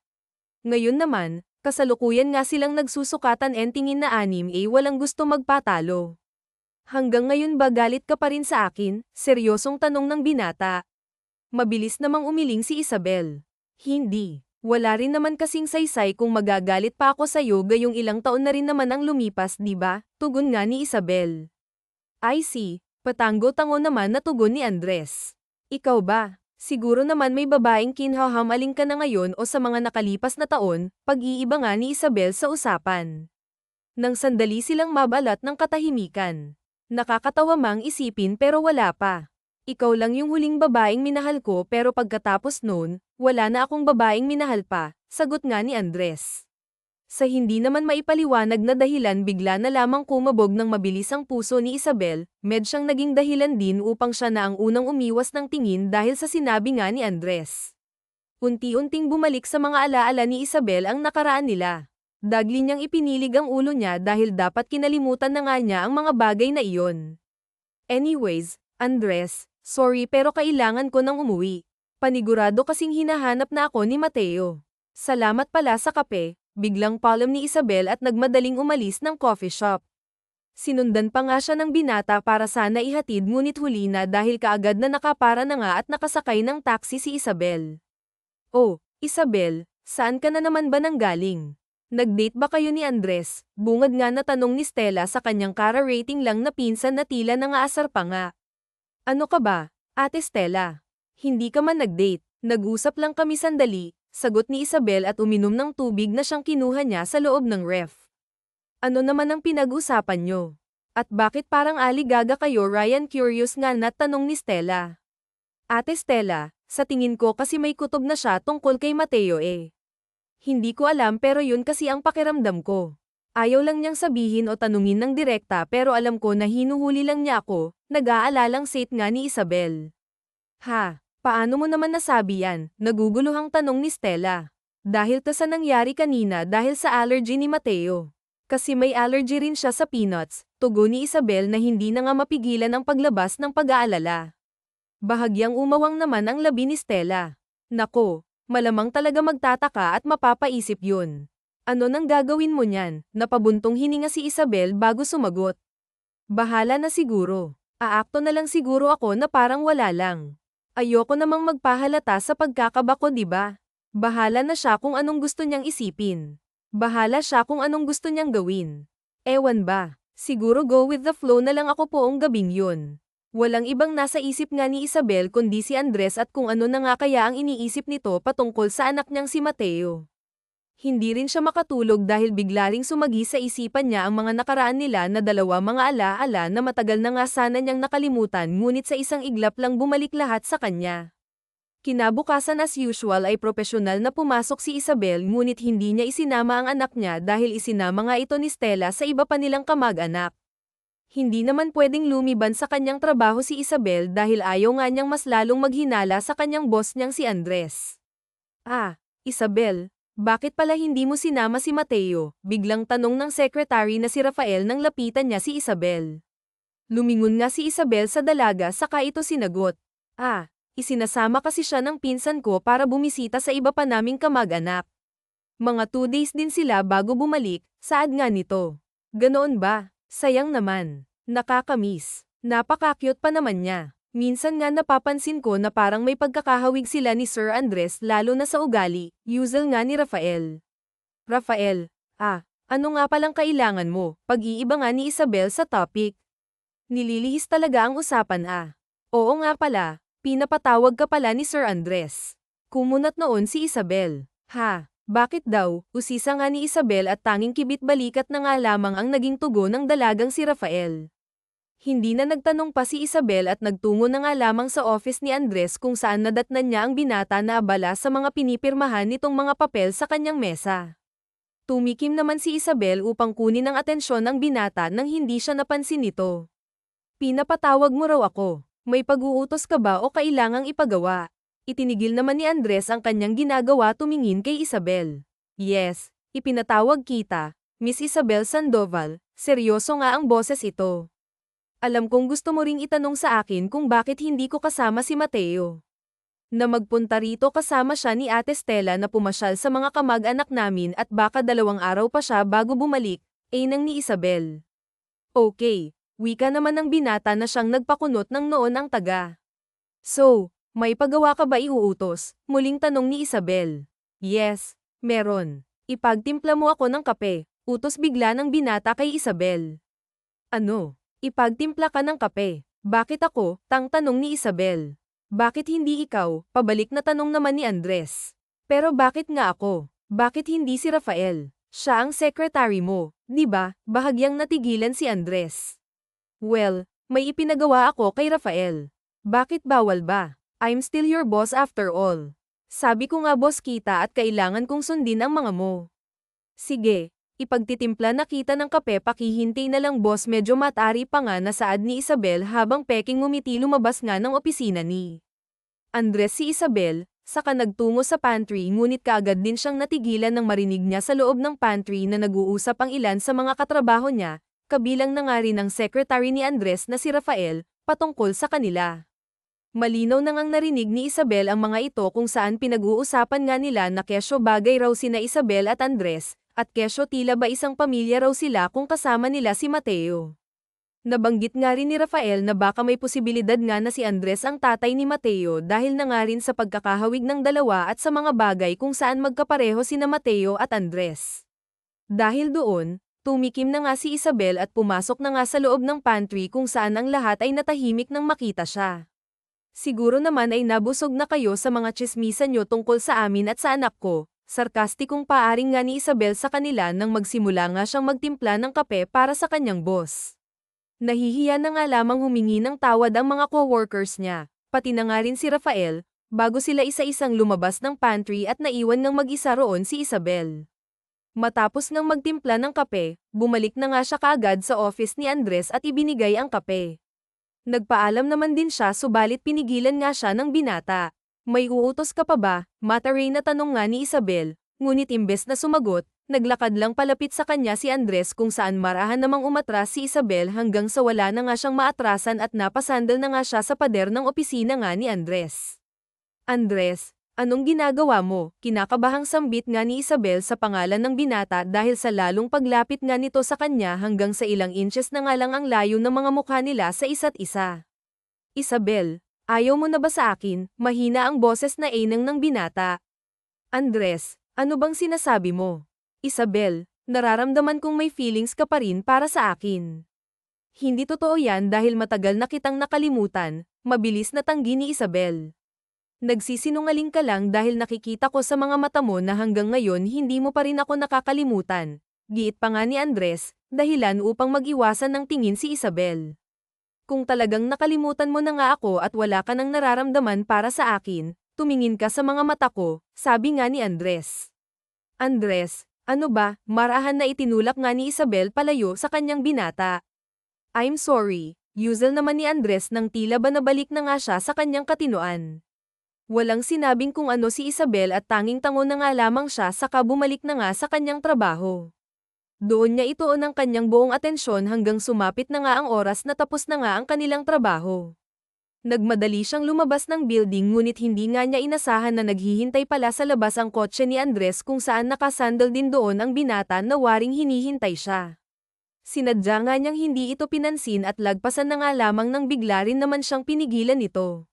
Speaker 1: Ngayon naman, kasalukuyan nga silang nagsusukatan en tingin na walang gusto magpatalo. Hanggang ngayon ba galit ka pa rin sa akin? Seryosong tanong ng binata. Mabilis namang umiling si Isabel. Hindi. Wala rin naman kasing saysay kung magagalit pa ako sa'yo gayong ilang taon na rin naman ang lumipas, di ba? Tugon nga ni Isabel. I see. Patango-tango naman na tugon ni Andres. Ikaw ba? Siguro naman may babaeng kinhahamaling ka na ngayon o sa mga nakalipas na taon, pag-iiba nga ni Isabel sa usapan. Nang sandali silang mabalat ng katahimikan. Nakakatawa mang isipin pero wala pa. Ikaw lang yung huling babaeng minahal ko pero pagkatapos noon, wala na akong babaeng minahal pa, sagot nga ni Andres. Sa hindi naman maipaliwanag na dahilan bigla na lamang kumabog ng mabilis ang puso ni Isabel, medyang naging dahilan din upang siya na ang unang umiwas ng tingin dahil sa sinabi nga ni Andres. Unti-unting bumalik sa mga alaala ni Isabel ang nakaraan nila. Dagli niyang ipinilig ang ulo niya dahil dapat kinalimutan na nga niya ang mga bagay na iyon. Anyways, Andres, sorry pero kailangan ko nang umuwi. Panigurado kasing hinahanap na ako ni Mateo. Salamat pala sa kape. Biglang paalam ni Isabel at nagmadaling umalis ng coffee shop. Sinundan pa nga siya ng binata para sana ihatid ngunit huli na dahil kaagad na nakapara na nga at nakasakay ng taxi si Isabel. Oh, Isabel, saan ka na naman ba nanggaling? Nag-date ba kayo ni Andres? Bungad nga na tanong ni Stella sa kanyang kara-rating lang na pinsan na tila nangaasar pa nga. Ano ka ba, Ate Stella? Hindi ka man nag-date, nag-usap lang kami sandali. Sagot ni Isabel at uminom ng tubig na siyang kinuha niya sa loob ng ref. Ano naman ang pinag-usapan nyo? At bakit parang aligaga kayo Ryan curious nga na tanong ni Stella. Ate Stella, sa tingin ko kasi may kutob na siya tungkol kay Mateo eh. Hindi ko alam pero yun kasi ang pakiramdam ko. Ayaw lang niyang sabihin o tanungin ng direkta pero alam ko na hinuhuli lang niya ako, nag-aalalang sate nga ni Isabel. Ha? Paano mo naman nasabi yan? Naguguluhang tanong ni Stella. Dahil to sa nangyari kanina dahil sa allergy ni Mateo. Kasi may allergy rin siya sa peanuts, tugon ni Isabel na hindi na nga mapigilan ang paglabas ng pag-aalala. Bahagyang umawang naman ang labi ni Stella. Nako, malamang talaga magtataka at mapapaisip yun. Ano nang gagawin mo niyan? Napabuntong hininga si Isabel bago sumagot. Bahala na siguro. Aakto na lang siguro ako na parang wala lang. Ayoko namang magpahalata sa pagkakaba ko, di ba? Bahala na siya kung anong gusto niyang isipin. Bahala siya kung anong gusto niyang gawin. Ewan ba, siguro go with the flow na lang ako poong gabing yun. Walang ibang nasa isip nga ni Isabel kundi si Andres at kung ano na nga kaya ang iniisip nito patungkol sa anak niyang si Mateo. Hindi rin siya makatulog dahil bigla ring sumagi sa isipan niya ang mga nakaraan nila na dalawa mga ala-ala na matagal na nga sana niyang nakalimutan ngunit sa isang iglap lang bumalik lahat sa kanya. Kinabukasan as usual ay propesyonal na pumasok si Isabel ngunit hindi niya isinama ang anak niya dahil isinama nga ito ni Stella sa iba pa nilang kamag-anak. Hindi naman pwedeng lumiban sa kanyang trabaho si Isabel dahil ayaw nga niyang mas lalong maghinala sa kanyang boss niyang si Andres. Ah, Isabel, bakit pala hindi mo sinama si Mateo? Biglang tanong ng secretary na si Rafael nang lapitan niya si Isabel. Lumingon nga si Isabel sa dalaga saka ito sinagot. Ah, isinasama kasi siya ng pinsan ko para bumisita sa iba pa naming kamag-anak. Mga 2 days din sila bago bumalik, saad nga nito. Ganoon ba? Sayang naman. Nakakamiss. Napaka-cute pa naman niya. Minsan nga napapansin ko na parang may pagkakahawig sila ni Sir Andres lalo na sa ugali, usual nga ni Rafael. Rafael, ano nga palang kailangan mo? Pag-iiba nga ni Isabel sa topic. Nililihis talaga ang usapan Oo nga pala, pinapatawag ka pala ni Sir Andres. Kumunat noon si Isabel. Bakit daw? Usisa nga ni Isabel at tanging kibit-balikat na nga lamang ang naging tugon ng dalagang si Rafael. Hindi na nagtanong pa si Isabel at nagtungo na nga lamang sa office ni Andres kung saan nadatnan niya ang binata na abala sa mga pinipirmahan nitong mga papel sa kanyang mesa. Tumikim naman si Isabel upang kunin ang atensyon ng binata nang hindi siya napansin nito. Pinapatawag mo raw ako. May pag-uutos ka ba o kailangang ipagawa? Itinigil naman ni Andres ang kanyang ginagawa tumingin kay Isabel. Yes, ipinatawag kita, Miss Isabel Sandoval, seryoso nga ang boses ito. Alam kong gusto mo ring itanong sa akin kung bakit hindi ko kasama si Mateo. Na magpunta rito kasama siya ni Ate Stella na pumasyal sa mga kamag-anak namin at baka 2 araw pa siya bago bumalik, nang ni Isabel. Okay, wika naman ng binata na siyang nagpakunot ng noon ang taga. So, may pagawa ka ba iuutos? Muling tanong ni Isabel. Yes, meron. Ipagtimpla mo ako ng kape, utos bigla ng binata kay Isabel. Ano? Ipagtimpla ka ng kape. Bakit ako? Tanong ni Isabel. Bakit hindi ikaw? Pabalik na tanong naman ni Andres. Pero bakit nga ako? Bakit hindi si Rafael? Siya ang secretary mo, di ba? Bahagyang natigilan si Andres. Well, may ipinagawa ako kay Rafael. Bakit bawal ba? I'm still your boss after all. Sabi ko nga boss kita at kailangan kong sundin ang mga mo. Sige. Ipagtitimpla na kita ng kape pakihintay na lang boss medyo matari pa nga na saad ni Isabel habang peking ngumiti lumabas nga ng opisina ni Andres si Isabel, saka nagtungo sa pantry ngunit kaagad din siyang natigilan nang marinig niya sa loob ng pantry na nag-uusap ang ilan sa mga katrabaho niya, kabilang na nga rin ang secretary ni Andres na si Rafael, patungkol sa kanila. Malinaw na ngang narinig ni Isabel ang mga ito kung saan pinag-uusapan nga nila na kesyo bagay raw sina Isabel at Andres, at kesyo tila ba isang pamilya raw sila kung kasama nila si Mateo. Nabanggit nga rin ni Rafael na baka may posibilidad nga na si Andres ang tatay ni Mateo dahil na nga rin sa pagkakahawig ng dalawa at sa mga bagay kung saan magkapareho sina Mateo at Andres. Dahil doon, tumikim na nga si Isabel at pumasok na nga sa loob ng pantry kung saan ang lahat ay natahimik nang makita siya. Siguro naman ay nabusog na kayo sa mga tsismisan nyo tungkol sa amin at sa anak ko. Sarkastikong paaring nga ni Isabel sa kanila nang magsimula nga siyang magtimpla ng kape para sa kanyang boss. Nahihiya na nga lamang humingi ng tawad ang mga co-workers niya, pati na nga rin si Rafael, bago sila isa-isang lumabas ng pantry at naiwan ng mag-isa roon si Isabel. Matapos ngang magtimpla ng kape, bumalik na nga siya kaagad sa office ni Andres at ibinigay ang kape. Nagpaalam naman din siya subalit pinigilan nga siya ng binata. May uutos ka pa ba? Mataray na tanong nga ni Isabel, ngunit imbes na sumagot, naglakad lang palapit sa kanya si Andres kung saan marahan namang umatras si Isabel hanggang sa wala na nga siyang maatrasan at napasandal na nga siya sa pader ng opisina nga ni Andres. Andres, Anong ginagawa mo? Kinakabahang sambit nga ni Isabel sa pangalan ng binata dahil sa lalong paglapit nga nito sa kanya hanggang sa ilang inches na nga lang ang layo ng mga mukha nila sa isa't isa. Isabel, ayaw mo na ba sa akin? Mahina ang boses na inang ng binata. Andres, ano bang sinasabi mo? Isabel, nararamdaman kong may feelings ka pa rin para sa akin. Hindi totoo yan dahil matagal na kitang nakalimutan, mabilis na tanggi ni Isabel. Nagsisinungaling ka lang dahil nakikita ko sa mga mata mo na hanggang ngayon hindi mo pa rin ako nakakalimutan. Giit pa nga ni Andres, dahilan upang mag-iwasan ng tingin si Isabel. Kung talagang nakalimutan mo na nga ako at wala ka nang nararamdaman para sa akin, tumingin ka sa mga mata ko, sabi nga ni Andres. Andres, ano ba, marahan na itinulak nga ni Isabel palayo sa kanyang binata. I'm sorry, usual naman ni Andres nang tila ba nabalik na nga siya sa kanyang katinoan. Walang sinabing kung ano si Isabel at tanging tango na nga lamang siya saka bumalik na nga sa kanyang trabaho. Doon niya ituon ang kanyang buong atensyon hanggang sumapit na nga ang oras na tapos na nga ang kanilang trabaho. Nagmadali siyang lumabas ng building ngunit hindi nga niya inasahan na naghihintay pala sa labas ang kotse ni Andres kung saan nakasandal din doon ang binata na waring hinihintay siya. Sinadya nga niyang hindi ito pinansin at lagpasan na nga lamang nang bigla rin naman siyang pinigilan nito.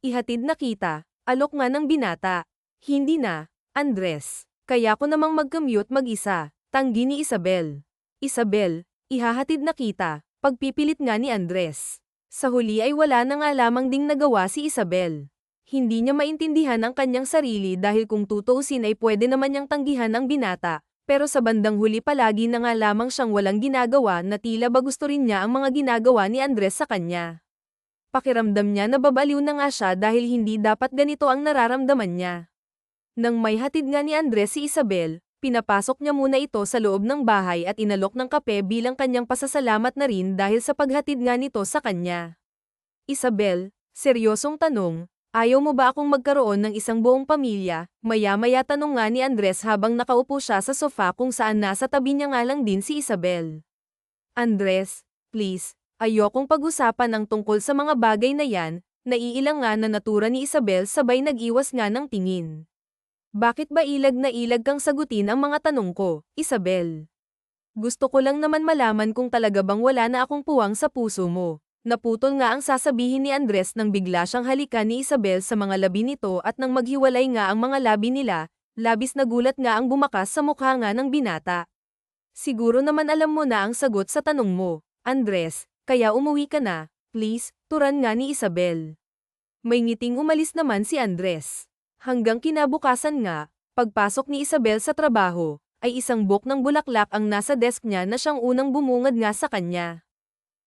Speaker 1: Ihatid na kita, alok nga ng binata. Hindi na, Andres. Kaya ko namang mag-commute mag-isa, tanggi ni Isabel. Isabel, ihahatid na kita, pagpipilit nga ni Andres. Sa huli ay wala na nga lamang ding nagawa si Isabel. Hindi niya maintindihan ang kanyang sarili dahil kung tutuusin ay pwede naman niyang tanggihan ang binata, pero sa bandang huli palagi na nga lamang siyang walang ginagawa na tila ba gusto rin niya ang mga ginagawa ni Andres sa kanya. Pakiramdam niya na babaliw na nga siya dahil hindi dapat ganito ang nararamdaman niya. Nang may hatid nga ni Andres si Isabel, pinapasok niya muna ito sa loob ng bahay at inalok ng kape bilang kanyang pasasalamat na rin dahil sa paghatid nga nito sa kanya. Isabel, seryosong tanong, ayaw mo ba akong magkaroon ng isang buong pamilya? Maya-maya tanong nga ni Andres habang nakaupo siya sa sofa kung saan nasa tabi niya nga lang din si Isabel. Andres, please. Ayokong pag-usapan ang tungkol sa mga bagay na yan, naiilang nga na natura ni Isabel sabay nag-iwas nga ng tingin. Bakit ba ilag na ilag kang sagutin ang mga tanong ko, Isabel? Gusto ko lang naman malaman kung talaga bang wala na akong puwang sa puso mo. Naputol nga ang sasabihin ni Andres nang bigla siyang halikan ni Isabel sa mga labi nito at nang maghiwalay nga ang mga labi nila, labis na gulat nga ang bumakas sa mukha nga ng binata. Siguro naman alam mo na ang sagot sa tanong mo, Andres. Kaya umuwi ka na, please, turan nga ni Isabel. May ngiting umalis naman si Andres. Hanggang kinabukasan nga, pagpasok ni Isabel sa trabaho, ay isang book ng bulaklak ang nasa desk niya na siyang unang bumungad nga sa kanya.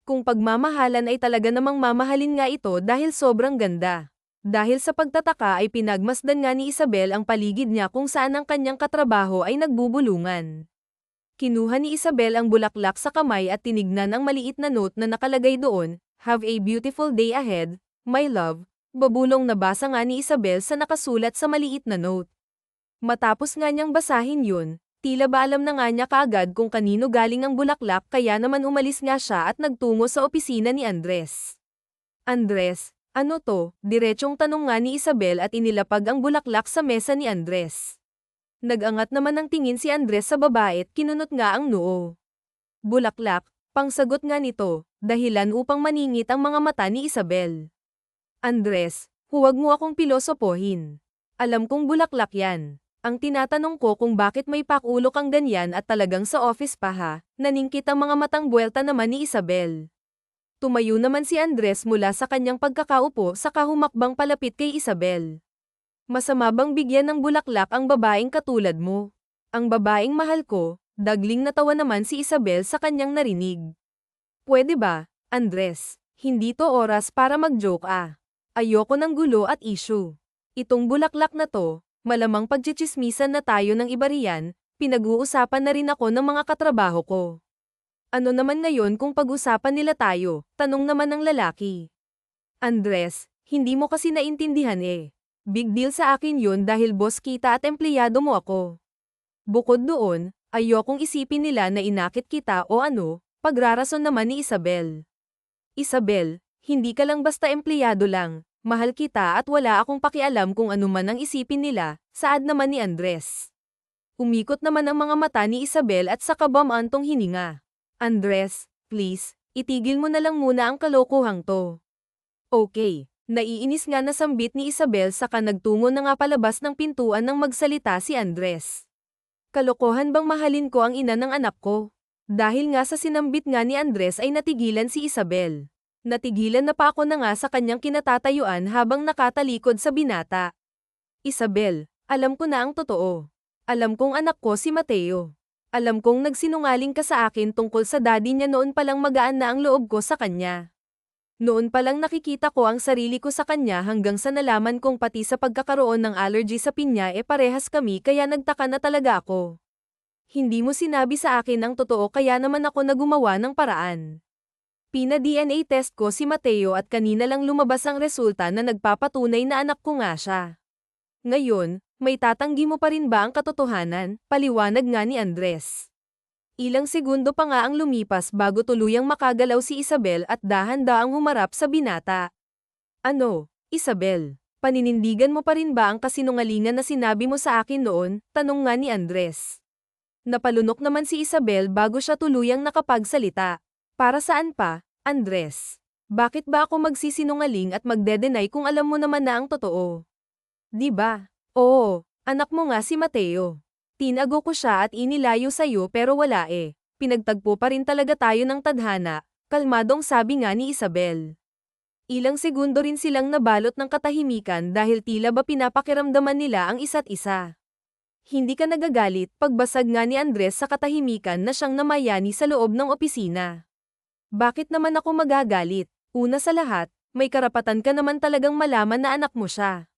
Speaker 1: Kung pagmamahalan ay talaga namang mamahalin nga ito dahil sobrang ganda. Dahil sa pagtataka ay pinagmasdan nga ni Isabel ang paligid niya kung saan ang kanyang katrabaho ay nagbubulungan. Kinuha ni Isabel ang bulaklak sa kamay at tinignan ang maliit na note na nakalagay doon, "Have a beautiful day ahead, my love." Babulong nabasa nga ni Isabel sa nakasulat sa maliit na note. Matapos nga niyang basahin yun, tila ba alam na nga niya kaagad kung kanino galing ang bulaklak kaya naman umalis nga siya at nagtungo sa opisina ni Andres. Andres, ano to? Diretsong tanong nga ni Isabel at inilapag ang bulaklak sa mesa ni Andres. Nag-angat naman ng tingin si Andres sa babae at kinunot nga ang noo. Bulaklak, pangsagot nga nito, dahilan upang maningit ang mga mata ni Isabel. Andres, huwag mo akong pilosopohin. Alam kong bulaklak yan. Ang tinatanong ko kung bakit may pakulo kang ganyan at talagang sa office pa ha, naningkit ang mga matang buwelta naman ni Isabel. Tumayo naman si Andres mula sa kanyang pagkakaupo saka humakbang palapit kay Isabel. Masama bang bigyan ng bulaklak ang babaeng katulad mo? Ang babaeng mahal ko, dagling natawa naman si Isabel sa kanyang narinig. Pwede ba, Andres? Hindi to oras para mag-joke ah. Ayoko ng gulo at issue. Itong bulaklak na to, malamang pagchichismisan na tayo ng iba riyan, pinag-uusapan na rin ako ng mga katrabaho ko. Ano naman ngayon kung pag-usapan nila tayo? Tanong naman ng lalaki. Andres, hindi mo kasi naintindihan eh. Big deal sa akin yun dahil boss kita at empleyado mo ako. Bukod doon, ayokong isipin nila na inakit kita o ano, pagrarason naman ni Isabel. Isabel, hindi ka lang basta empleyado lang, Mahal kita at wala akong pakialam kung ano man ang isipin nila, saad naman ni Andres. Umikot naman ang mga mata ni Isabel at saka bumantong hininga. Andres, please, itigil mo na lang muna ang kalokohang to. Okay, naiinis nga na sambit ni Isabel saka nagtungo na nga palabas ng pintuan nang magsalita si Andres. Kalokohan bang mahalin ko ang ina ng anak ko? Dahil nga sa sinambit nga ni Andres ay natigilan si Isabel. Natigilan na pa ako na nga sa kanyang kinatatayuan habang nakatalikod sa binata. Isabel, alam ko na ang totoo. Alam kong anak ko si Mateo. Alam kong nagsinungaling ka sa akin tungkol sa daddy niya noon palang magaan na ang loob ko sa kanya. Noon palang nakikita ko ang sarili ko sa kanya hanggang sa nalaman kong pati sa pagkakaroon ng allergy sa pinya parehas kami kaya nagtaka na talaga ako. Hindi mo sinabi sa akin ang totoo kaya naman ako nagumawa ng paraan. Pina-DNA test ko si Mateo at kanina lang lumabas ang resulta na nagpapatunay na anak ko nga siya. Ngayon, may tatanggi mo pa rin ba ang katotohanan? Paliwanag nga ni Andres. Ilang segundo pa nga ang lumipas bago tuluyang makagalaw si Isabel at dahan-daang humarap sa binata. Ano, Isabel? Paninindigan mo pa rin ba ang kasinungalingan na sinabi mo sa akin noon? Tanong nga ni Andres. Napalunok naman si Isabel bago siya tuluyang nakapagsalita. Para saan pa, Andres? Bakit ba ako magsisinungaling at magde-deny kung alam mo naman na ang totoo? Di ba? Oo, anak mo nga si Mateo. Tinago ko siya at inilayo sa'yo pero wala Pinagtagpo pa rin talaga tayo ng tadhana, kalmadong sabi nga ni Isabel. Ilang segundo rin silang nabalot ng katahimikan dahil tila ba pinapakiramdaman nila ang isa't isa. Hindi ka nagagalit, pagbasag nga ni Andres sa katahimikan na siyang namayani sa loob ng opisina. Bakit naman ako magagalit? Una sa lahat, may karapatan ka naman talagang malaman na anak mo siya.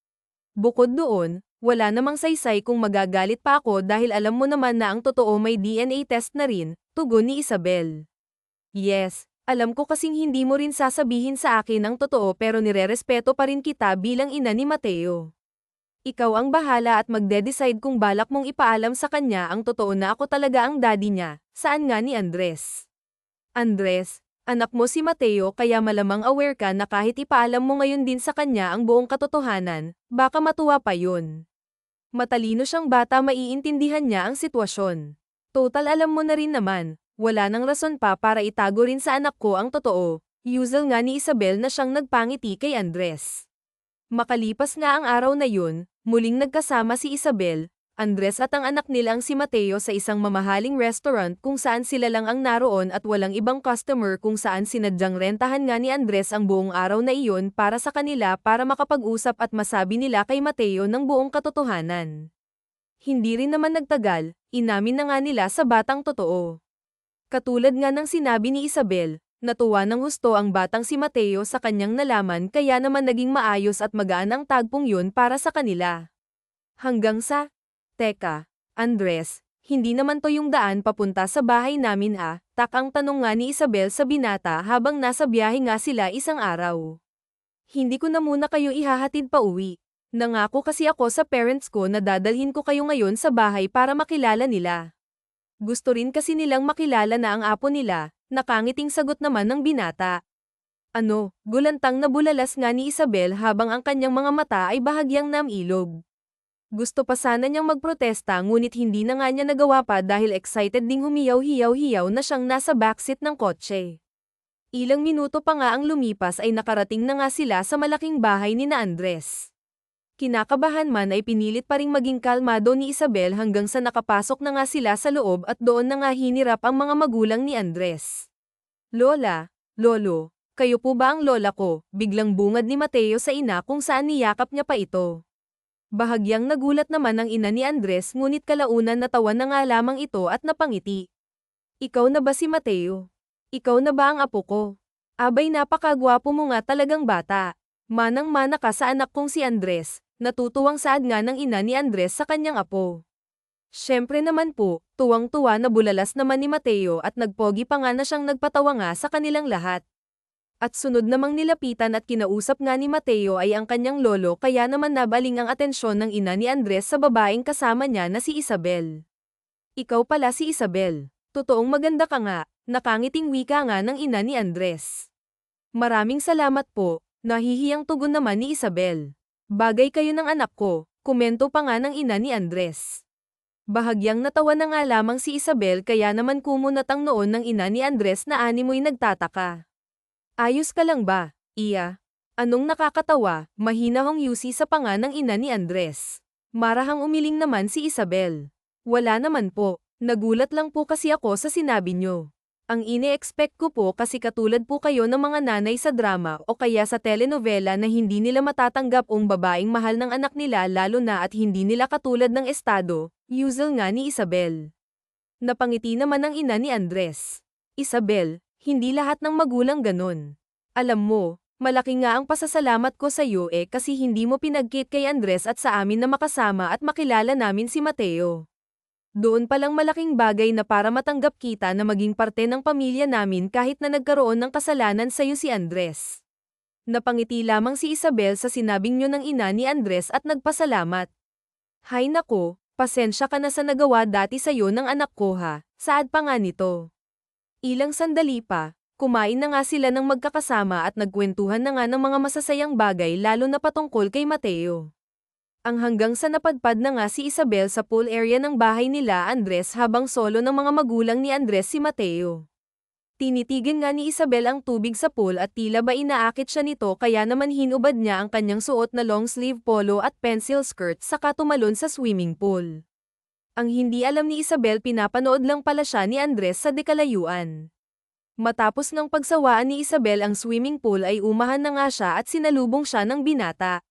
Speaker 1: Bukod doon, wala namang saysay kung magagalit pa ako dahil alam mo naman na ang totoo may DNA test na rin, tugon ni Isabel. Yes, alam ko kasing hindi mo rin sasabihin sa akin ang totoo pero nirerespeto pa rin kita bilang ina ni Mateo. Ikaw ang bahala at magde-decide kung balak mong ipaalam sa kanya ang totoo na ako talaga ang daddy niya, saan nga ni Andres. Andres, anak mo si Mateo kaya malamang aware ka na kahit ipaalam mo ngayon din sa kanya ang buong katotohanan, baka matuwa pa yun. Matalino siyang bata maiintindihan niya ang sitwasyon. Total alam mo na rin naman, wala nang rason pa para itago rin sa anak ko ang totoo, usual nga ni Isabel na siyang nagpangiti kay Andres. Makalipas nga ang araw na yun, muling nagkasama si Isabel, Andres at ang anak nilang si Mateo sa isang mamahaling restaurant kung saan sila lang ang naroon at walang ibang customer kung saan sinadyang rentahan nga ni Andres ang buong araw na iyon para sa kanila para makapag-usap at masabi nila kay Mateo ng buong katotohanan. Hindi rin naman nagtagal, inamin na nga nila sa batang totoo. Katulad nga ng sinabi ni Isabel, natuwa ng husto ang batang si Mateo sa kanyang nalaman kaya naman naging maayos at magaan ang tagpong yun para sa kanila. Hanggang sa, teka, Andres, hindi naman to yung daan papunta sa bahay namin takang tanong nga ni Isabel sa binata habang nasa biyahe nga sila isang araw. Hindi ko na muna kayo ihahatid pa uwi. Nangako kasi ako sa parents ko na dadalhin ko kayo ngayon sa bahay para makilala nila. Gusto rin kasi nilang makilala na ang apo nila, nakangiting sagot naman ng binata. Ano, gulantang nabulalas nga ni Isabel habang ang kanyang mga mata ay bahagyang namilog. Gusto pa sana niyang magprotesta ngunit hindi na nga niya nagawa pa dahil excited ding humiyaw-hiyaw-hiyaw na siyang nasa backseat ng kotse. Ilang minuto pa nga ang lumipas ay nakarating na nga sila sa malaking bahay ni na Andres. Kinakabahan man ay pinilit pa ring maging kalmado ni Isabel hanggang sa nakapasok na nga sila sa loob at doon na nga hinirap ang mga magulang ni Andres. Lola, Lolo, kayo po ba ang lola ko? Biglang bungad ni Mateo sa ina kung saan niyakap niya pa ito. Bahagyang nagulat naman ang ina ni Andres ngunit kalaunan natawa na nga lamang ito at napangiti. Ikaw na ba si Mateo? Ikaw na ba ang apo ko? Abay napakagwapo mo nga talagang bata. Manang-mana ka sa anak kong si Andres, natutuwang saad nga ng ina ni Andres sa kanyang apo. Siyempre naman po, tuwang-tuwa na bulalas naman ni Mateo at nagpogi pa nga na siyang nagpatawa nga sa kanilang lahat. At sunod namang nilapitan at kinausap nga ni Mateo ay ang kanyang lolo kaya naman nabaling ang atensyon ng ina ni Andres sa babaeng kasama niya na si Isabel. Ikaw pala si Isabel. Totoong maganda ka nga, nakangiting wika nga ng ina ni Andres. Maraming salamat po, Nahihiyang tugon naman ni Isabel. Bagay kayo ng anak ko, komento pa nga ng ina ni Andres. Bahagyang natawa na nga lamang si Isabel kaya naman kumunat ang noon ng ina ni Andres na animoy nagtataka. Ayos ka lang ba, Iya? Anong nakakatawa, mahina hong yusi sa panga ng ina ni Andres. Marahang umiling naman si Isabel. Wala naman po, nagulat lang po kasi ako sa sinabi nyo. Ang ine-expect ko po kasi katulad po kayo ng mga nanay sa drama o kaya sa telenovela na hindi nila matatanggap ang babaeng mahal ng anak nila lalo na at hindi nila katulad ng estado, usual nga ni Isabel. Napangiti naman ang ina ni Andres. Isabel, hindi lahat ng magulang ganun. Alam mo, malaki nga ang pasasalamat ko sa iyo kasi hindi mo pinagkit kay Andres at sa amin na makasama at makilala namin si Mateo. Doon palang malaking bagay na para matanggap kita na maging parte ng pamilya namin kahit na nagkaroon ng kasalanan sa'yo si Andres. Napangiti lamang si Isabel sa sinabing nyo ng ina ni Andres at nagpasalamat. Hay nako, pasensya ka na sa nagawa dati sa'yo ng anak ko ha, saad pa nga nito. Ilang sandali pa, kumain na nga sila ng magkakasama at nagkwentuhan na nga ng mga masasayang bagay lalo na patungkol kay Mateo. Ang hanggang sa napadpad na nga si Isabel sa pool area ng bahay nila Andres habang solo ng mga magulang ni Andres si Mateo. Tinitigan nga ni Isabel ang tubig sa pool at tila ba inaakit siya nito kaya naman hinubad niya ang kanyang suot na long sleeve polo at pencil skirt saka tumalon sa swimming pool. Ang hindi alam ni Isabel pinapanood lang pala siya ni Andres sa dekalayuan. Matapos ng pagsawaan ni Isabel ang swimming pool ay umahan na nga siya at sinalubong siya ng binata.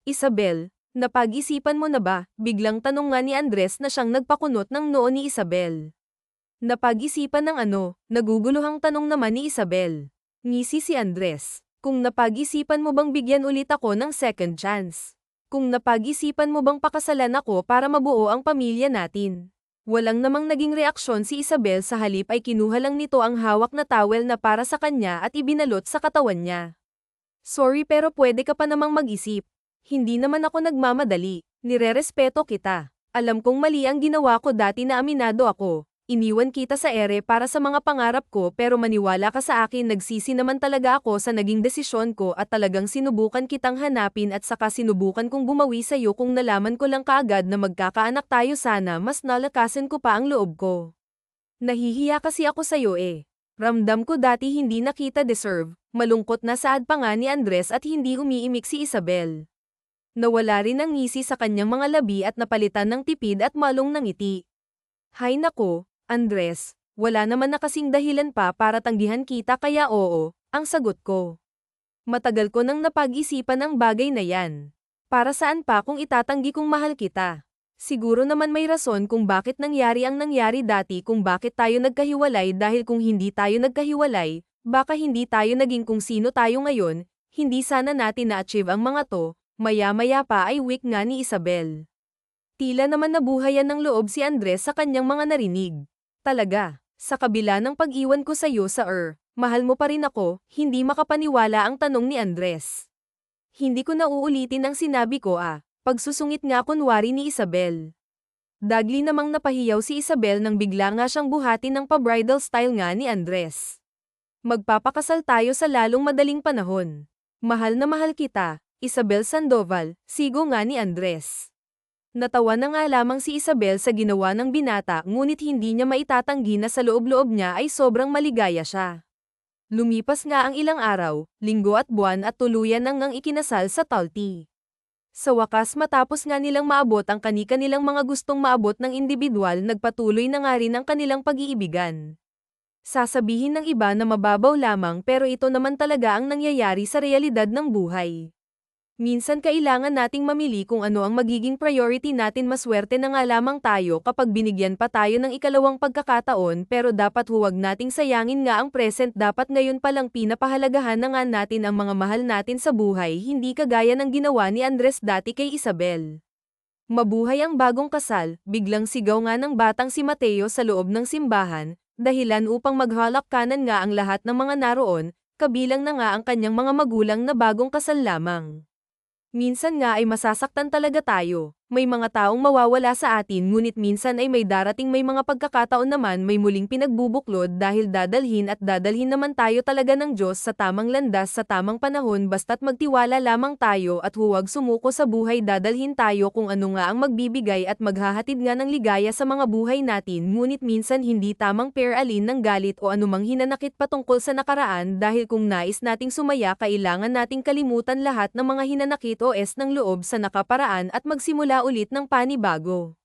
Speaker 1: Isabel, napag-isipan mo na ba? Biglang tanong nga ni Andres na siyang nagpakunot ng noo ni Isabel. Napag-isipan ng ano? Naguguluhang tanong naman ni Isabel. Ngisi si Andres. Kung napag-isipan mo bang bigyan ulit ako ng second chance? Kung napag-isipan mo bang pakasalan ako para mabuo ang pamilya natin? Walang namang naging reaksyon si Isabel sa halip ay kinuha lang nito ang hawak na towel na para sa kanya at ibinalot sa katawan niya. Sorry pero pwede ka pa namang mag-isip. Hindi naman ako nagmamadali, nirerespeto kita. Alam kong mali ang ginawa ko dati na aminado ako. Iniwan kita sa ere para sa mga pangarap ko pero maniwala ka sa akin nagsisi naman talaga ako sa naging desisyon ko at talagang sinubukan kitang hanapin at saka sinubukan kong bumawi sa iyo kung nalaman ko lang kaagad na magkakaanak tayo sana mas nalakasan ko pa ang loob ko. Nahihiya kasi ako sa iyo Ramdam ko dati hindi na kita deserve, malungkot na saad pa nga ni Andres at hindi umiimik si Isabel. Nawala rin ang ngisi sa kanyang mga labi at napalitan ng tipid at malong ng ngiti. Hay nako, Andres, wala naman na kasing dahilan pa para tanggihan kita kaya oo, ang sagot ko. Matagal ko nang napag-isipan ang bagay na yan. Para saan pa kung itatanggi kong mahal kita? Siguro naman may rason kung bakit nangyari ang nangyari dati kung bakit tayo nagkahiwalay dahil kung hindi tayo nagkahiwalay, baka hindi tayo naging kung sino tayo ngayon, hindi sana natin na-achieve ang mga to. Maya-maya pa ay weak nga ni Isabel. Tila naman nabuhayan ng loob si Andres sa kanyang mga narinig. Talaga, sa kabila ng pag-iwan ko sa iyo sa mahal mo pa rin ako, hindi makapaniwala ang tanong ni Andres. Hindi ko na uulitin ang sinabi ko pagsusungit nga kunwari ni Isabel. Dagli namang napahiyaw si Isabel nang bigla nga siyang buhatin ng pa-bridal style nga ni Andres. Magpapakasal tayo sa lalong madaling panahon. Mahal na mahal kita. Isabel Sandoval, sigo nga ni Andres. Natawa na nga lamang si Isabel sa ginawa ng binata ngunit hindi niya maitatanggi na sa loob-loob niya ay sobrang maligaya siya. Lumipas nga ang ilang araw, linggo at buwan at tuluyan nang ikinasal sa Talti. Sa wakas matapos nga nilang maabot ang kani-kanilang mga gustong maabot ng individual nagpatuloy na nga rin ang kanilang pag-iibigan. Sasabihin ng iba na mababaw lamang pero ito naman talaga ang nangyayari sa realidad ng buhay. Minsan kailangan nating mamili kung ano ang magiging priority natin maswerte na nga lamang tayo kapag binigyan pa tayo ng ikalawang pagkakataon pero dapat huwag nating sayangin nga ang present dapat ngayon palang pinapahalagahan na nga natin ang mga mahal natin sa buhay hindi kagaya ng ginawa ni Andres dati kay Isabel. Mabuhay ang bagong kasal, biglang sigaw nga ng batang si Mateo sa loob ng simbahan, dahilan upang maghalakkanan nga ang lahat ng mga naroon, kabilang na nga ang kanyang mga magulang na bagong kasal lamang. Minsan nga ay masasaktan talaga tayo, May mga taong mawawala sa atin ngunit minsan ay may darating may mga pagkakataon naman may muling pinagbubuklod dahil dadalhin at dadalhin naman tayo talaga ng Diyos sa tamang landas sa tamang panahon basta't magtiwala lamang tayo at huwag sumuko sa buhay dadalhin tayo kung ano nga ang magbibigay at maghahatid nga ng ligaya sa mga buhay natin ngunit minsan hindi tamang alin ng galit o anumang hinanakit patungkol sa nakaraan dahil kung nais nating sumaya kailangan nating kalimutan lahat ng mga hinanakit o ng loob sa nakaparaan at magsimula ulit ng panibago.